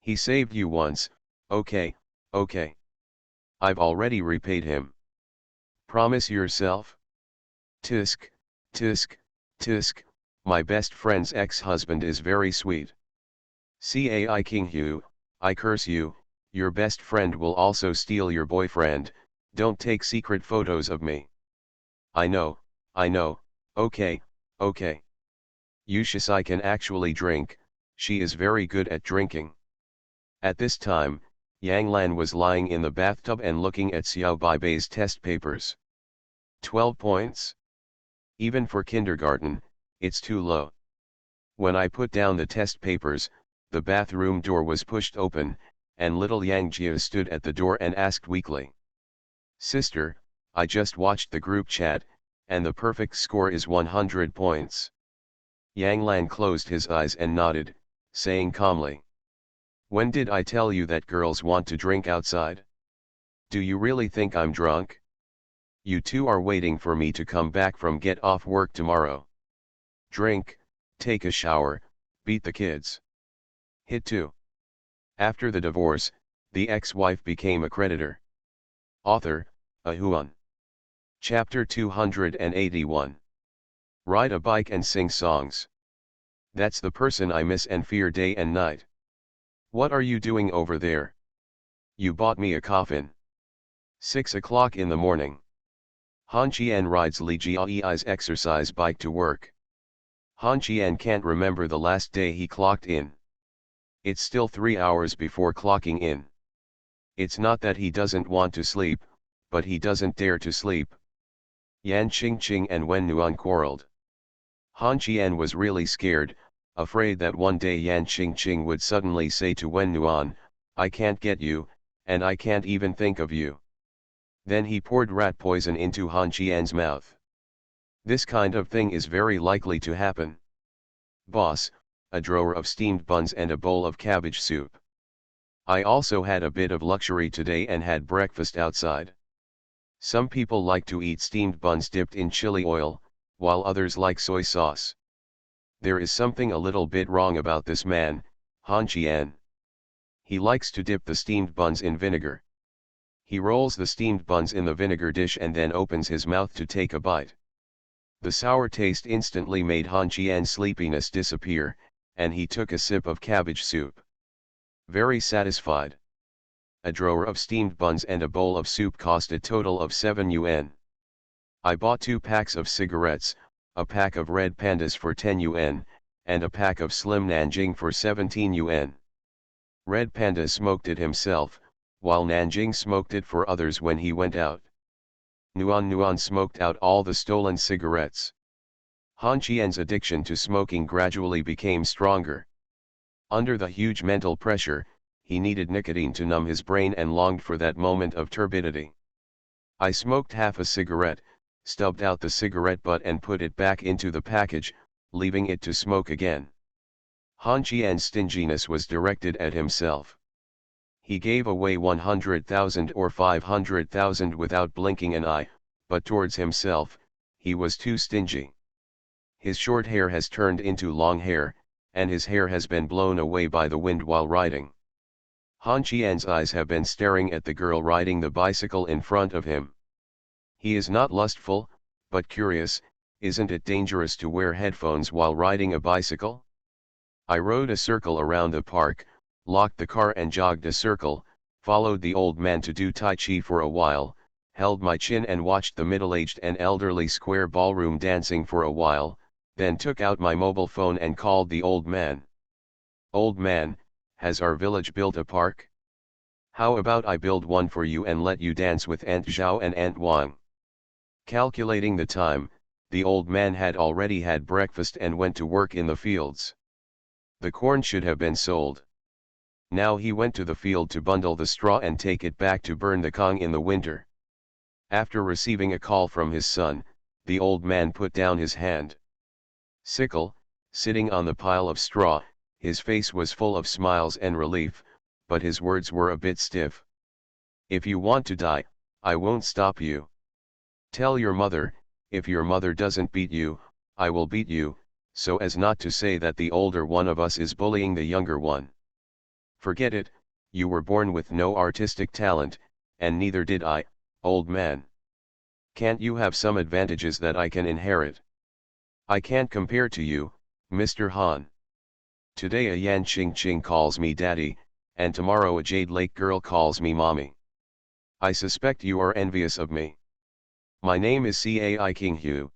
He saved you once, okay, okay. I've already repaid him. Promise yourself? Tisk, tisk, tisk, my best friend's ex-husband is very sweet. Cai King Hu, I curse you, your best friend will also steal your boyfriend, don't take secret photos of me. I know, okay, okay. Yu Shisai can actually drink, she is very good at drinking. At this time, Yang Lan was lying in the bathtub and looking at Xiao Baibei's test papers. 12 points? Even for kindergarten, it's too low. When I put down the test papers, the bathroom door was pushed open, and little Yang Jia stood at the door and asked weakly. Sister, I just watched the group chat, and the perfect score is 100 points. Yang Lan closed his eyes and nodded, saying calmly. When did I tell you that girls want to drink outside? Do you really think I'm drunk? You two are waiting for me to come back from get off work tomorrow. Drink, take a shower, beat the kids. Hit 2. After the divorce, the ex-wife became a creditor. Author, Ahuan. Chapter 281. Ride a bike and sing songs. That's the person I miss and fear day and night. What are you doing over there? You bought me a coffin. 6 o'clock in the morning. Han Qian rides Li Jiayi's exercise bike to work. Han Qian can't remember the last day he clocked in. It's still 3 hours before clocking in. It's not that he doesn't want to sleep, but he doesn't dare to sleep. Yan Qingqing and Wen Nuan quarreled. Han Qian was really scared, afraid that one day Yan Qingqing would suddenly say to Wen Nuan, I can't get you, and I can't even think of you. Then he poured rat poison into Han Qian's mouth. This kind of thing is very likely to happen. Boss, a drawer of steamed buns and a bowl of cabbage soup. I also had a bit of luxury today and had breakfast outside. Some people like to eat steamed buns dipped in chili oil, while others like soy sauce. There is something a little bit wrong about this man, Han Qian. He likes to dip the steamed buns in vinegar. He rolls the steamed buns in the vinegar dish and then opens his mouth to take a bite. The sour taste instantly made Han Qian's sleepiness disappear, and he took a sip of cabbage soup. Very satisfied. A drawer of steamed buns and a bowl of soup cost a total of 7 yuan. I bought 2 packs of cigarettes, a pack of red pandas for 10 yuan, and a pack of slim Nanjing for 17 yuan. Red Panda smoked it himself, while Nanjing smoked it for others when he went out. Nuan smoked out all the stolen cigarettes. Han Qian's addiction to smoking gradually became stronger. Under the huge mental pressure, he needed nicotine to numb his brain and longed for that moment of turbidity. I smoked half a cigarette, stubbed out the cigarette butt and put it back into the package, leaving it to smoke again. Han Qian's stinginess was directed at himself. He gave away 100,000 or 500,000 without blinking an eye, but towards himself, he was too stingy. His short hair has turned into long hair, and his hair has been blown away by the wind while riding. Han Qian's eyes have been staring at the girl riding the bicycle in front of him. He is not lustful, but curious. Isn't it dangerous to wear headphones while riding a bicycle? I rode a circle around the park, locked the car and jogged a circle, followed the old man to do Tai Chi for a while, held my chin and watched the middle-aged and elderly square ballroom dancing for a while, then took out my mobile phone and called the old man. Old man, has our village built a park? How about I build one for you and let you dance with Aunt Zhao and Aunt Wang? Calculating the time, The old man had already had breakfast and went to work in the fields. The corn should have been sold. Now he went to the field to bundle the straw and take it back to burn the kong in the winter. After receiving a call from his son, the old man put down his hand. Sickle, sitting on the pile of straw, his face was full of smiles and relief, but his words were a bit stiff. If you want to die, I won't stop you. Tell your mother, if your mother doesn't beat you, I will beat you, so as not to say that the older one of us is bullying the younger one. Forget it, you were born with no artistic talent, and neither did I, old man. Can't you have some advantages that I can inherit? I can't compare to you, Mr. Han. Today a Yan Ching Ching calls me daddy, and tomorrow a Jade Lake girl calls me mommy. I suspect you are envious of me. My name is Cai King Hu.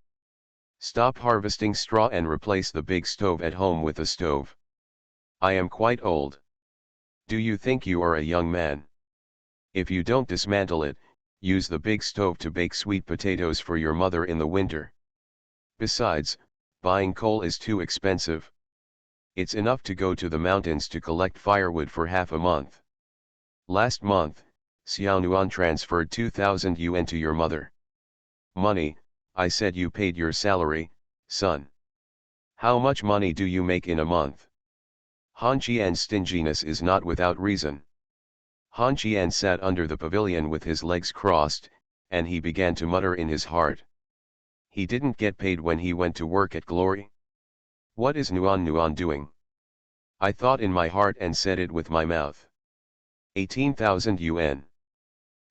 Stop harvesting straw and replace the big stove at home with a stove. I am quite old. Do you think you are a young man? If you don't dismantle it, use the big stove to bake sweet potatoes for your mother in the winter. Besides, buying coal is too expensive. It's enough to go to the mountains to collect firewood for half a month. Last month, Xiaonuan transferred 2,000 yuan to your mother. Money, I said you paid your salary, son. How much money do you make in a month? Han Qian's stinginess is not without reason. Han Qian sat under the pavilion with his legs crossed, and he began to mutter in his heart. He didn't get paid when he went to work at Glory. What is Nuan doing? I thought in my heart and said it with my mouth. 18,000 yuan.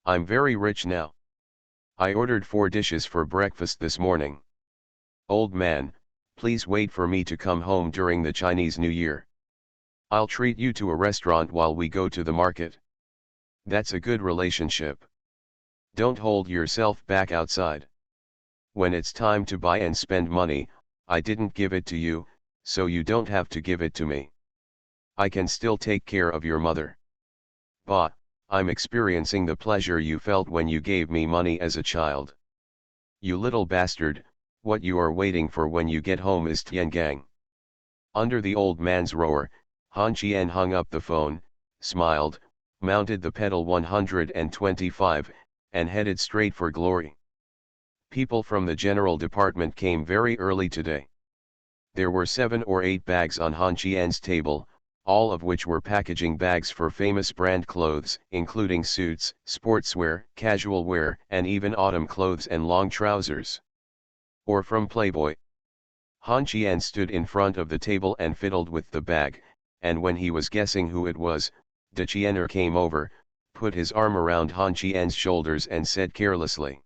I'm very rich now. I ordered 4 dishes for breakfast this morning. Old man, please wait for me to come home during the Chinese New Year. I'll treat you to a restaurant while we go to the market. That's a good relationship. Don't hold yourself back outside. When it's time to buy and spend money, I didn't give it to you, so you don't have to give it to me. I can still take care of your mother. Bah, I'm experiencing the pleasure you felt when you gave me money as a child. You little bastard, what you are waiting for when you get home is Tiangang. Under the old man's roar, Han Qian hung up the phone, smiled, mounted the pedal 125, and headed straight for Glory. People from the general department came very early today. There were 7 or 8 bags on Han Qian's table, all of which were packaging bags for famous brand clothes, including suits, sportswear, casual wear, and even autumn clothes and long trousers. Or from Playboy. Han Qian stood in front of the table and fiddled with the bag, and when he was guessing who it was, De Chiener came over, put his arm around Han Qian's shoulders and said carelessly,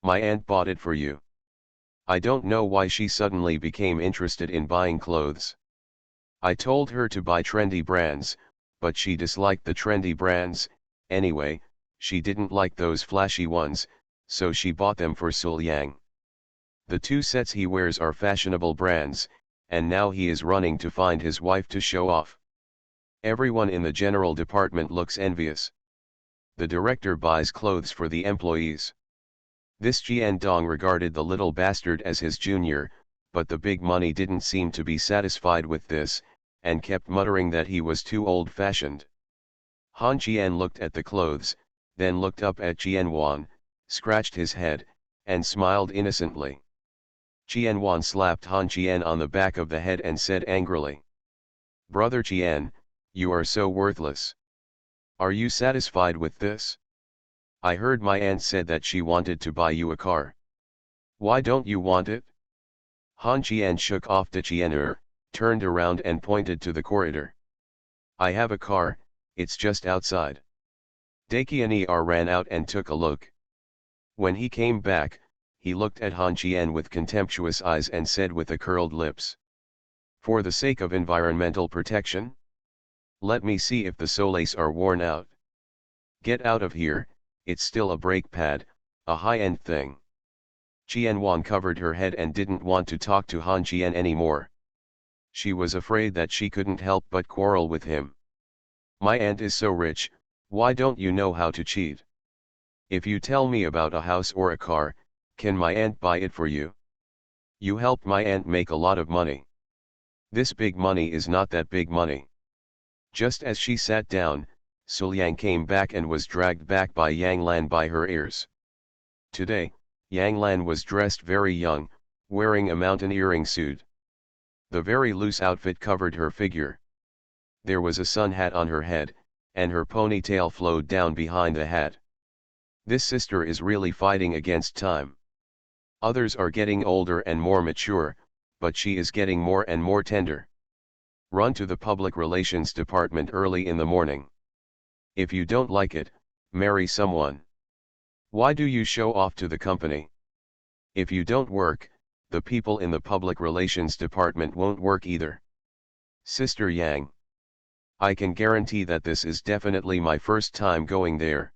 "My aunt bought it for you." I don't know why she suddenly became interested in buying clothes. I told her to buy trendy brands, but she disliked the trendy brands. Anyway, she didn't like those flashy ones, so she bought them for Sul Yang. The 2 sets he wears are fashionable brands, and now he is running to find his wife to show off. Everyone in the general department looks envious. The director buys clothes for the employees. This Jian Dong regarded the little bastard as his junior, but the big money didn't seem to be satisfied with this, and kept muttering that he was too old-fashioned. Han Qian looked at the clothes, then looked up at Jian Wan, scratched his head, and smiled innocently. Jian Wan slapped Han Qian on the back of the head and said angrily, "Brother Qian, you are so worthless. Are you satisfied with this? I heard my aunt said that she wanted to buy you a car. Why don't you want it?" Han Qian shook off De Chiener, turned around and pointed to the corridor. "I have a car, it's just outside." De Qian'er ran out and took a look. When he came back, he looked at Han Qian with contemptuous eyes and said with a curled lips, "For the sake of environmental protection? Let me see if the solace are worn out. Get out of here, it's still a brake pad, a high-end thing." Qian Wan covered her head and didn't want to talk to Han Qian anymore. She was afraid that she couldn't help but quarrel with him. "My aunt is so rich, why don't you know how to cheat? If you tell me about a house or a car, can my aunt buy it for you? You helped my aunt make a lot of money. This big money is not that big money. Just as she sat down, Suliang came back and was dragged back by Yang Lan by her ears. Today, Yang Lan was dressed very young, wearing a mountaineering suit. The very loose outfit covered her figure. There was a sun hat on her head, and her ponytail flowed down behind the hat. This sister is really fighting against time. Others are getting older and more mature, but she is getting more and more tender. Run to the public relations department early in the morning. If you don't like it, marry someone. Why do you show off to the company? If you don't work, the people in the public relations department won't work either. Sister Yang. I can guarantee that this is definitely my first time going there.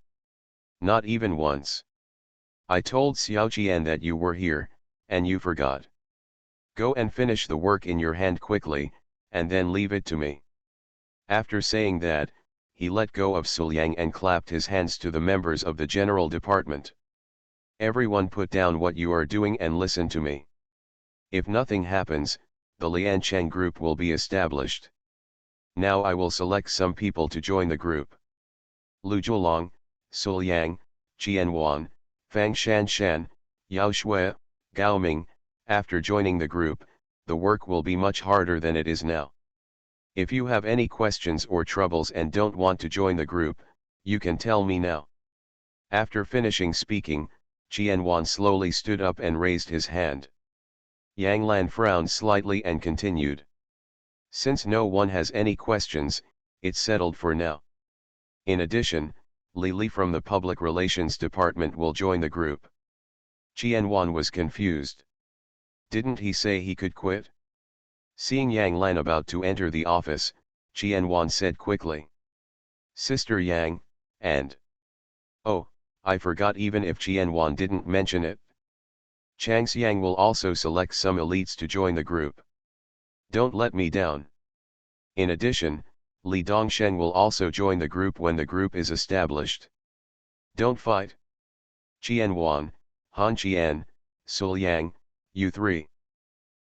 Not even once. I told Xiao Qian that you were here, and you forgot. Go and finish the work in your hand quickly, and then leave it to me. After saying that, he let go of Suliang and clapped his hands to the members of the general department. Everyone put down what you are doing and listen to me. If nothing happens, the Liancheng group will be established. Now I will select some people to join the group. Lu Zhuolong, Suliang, Qianwan, Fang Shanshan, Yao Shui, Gao Ming. After joining the group, the work will be much harder than it is now. If you have any questions or troubles and don't want to join the group, you can tell me now. After finishing speaking, Qianwan slowly stood up and raised his hand. Yang Lan frowned slightly and continued. Since no one has any questions, it's settled for now. In addition, Li Li from the Public Relations Department will join the group. Qianwan was confused. Didn't he say he could quit? Seeing Yang Lan about to enter the office, Qianwan said quickly. Sister Yang, and... Oh, I forgot even if Qianwan didn't mention it. Chang Xiang will also select some elites to join the group. Don't let me down. In addition, Li Dongshen will also join the group when the group is established. Don't fight. Qianwan, Han Qian, Suliang, you three.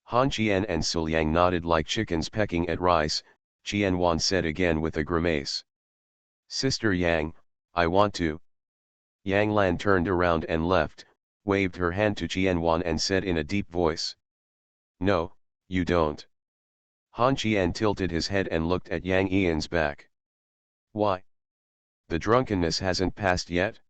Han Qian and Suliang nodded like chickens pecking at rice. Qianwan said again with a grimace. Sister Yang, I want to. Yang Lan turned around and left, waved her hand to Qianwan and said in a deep voice. No, you don't. Han Qian tilted his head and looked at Yang Ian's back. Why? The drunkenness hasn't passed yet?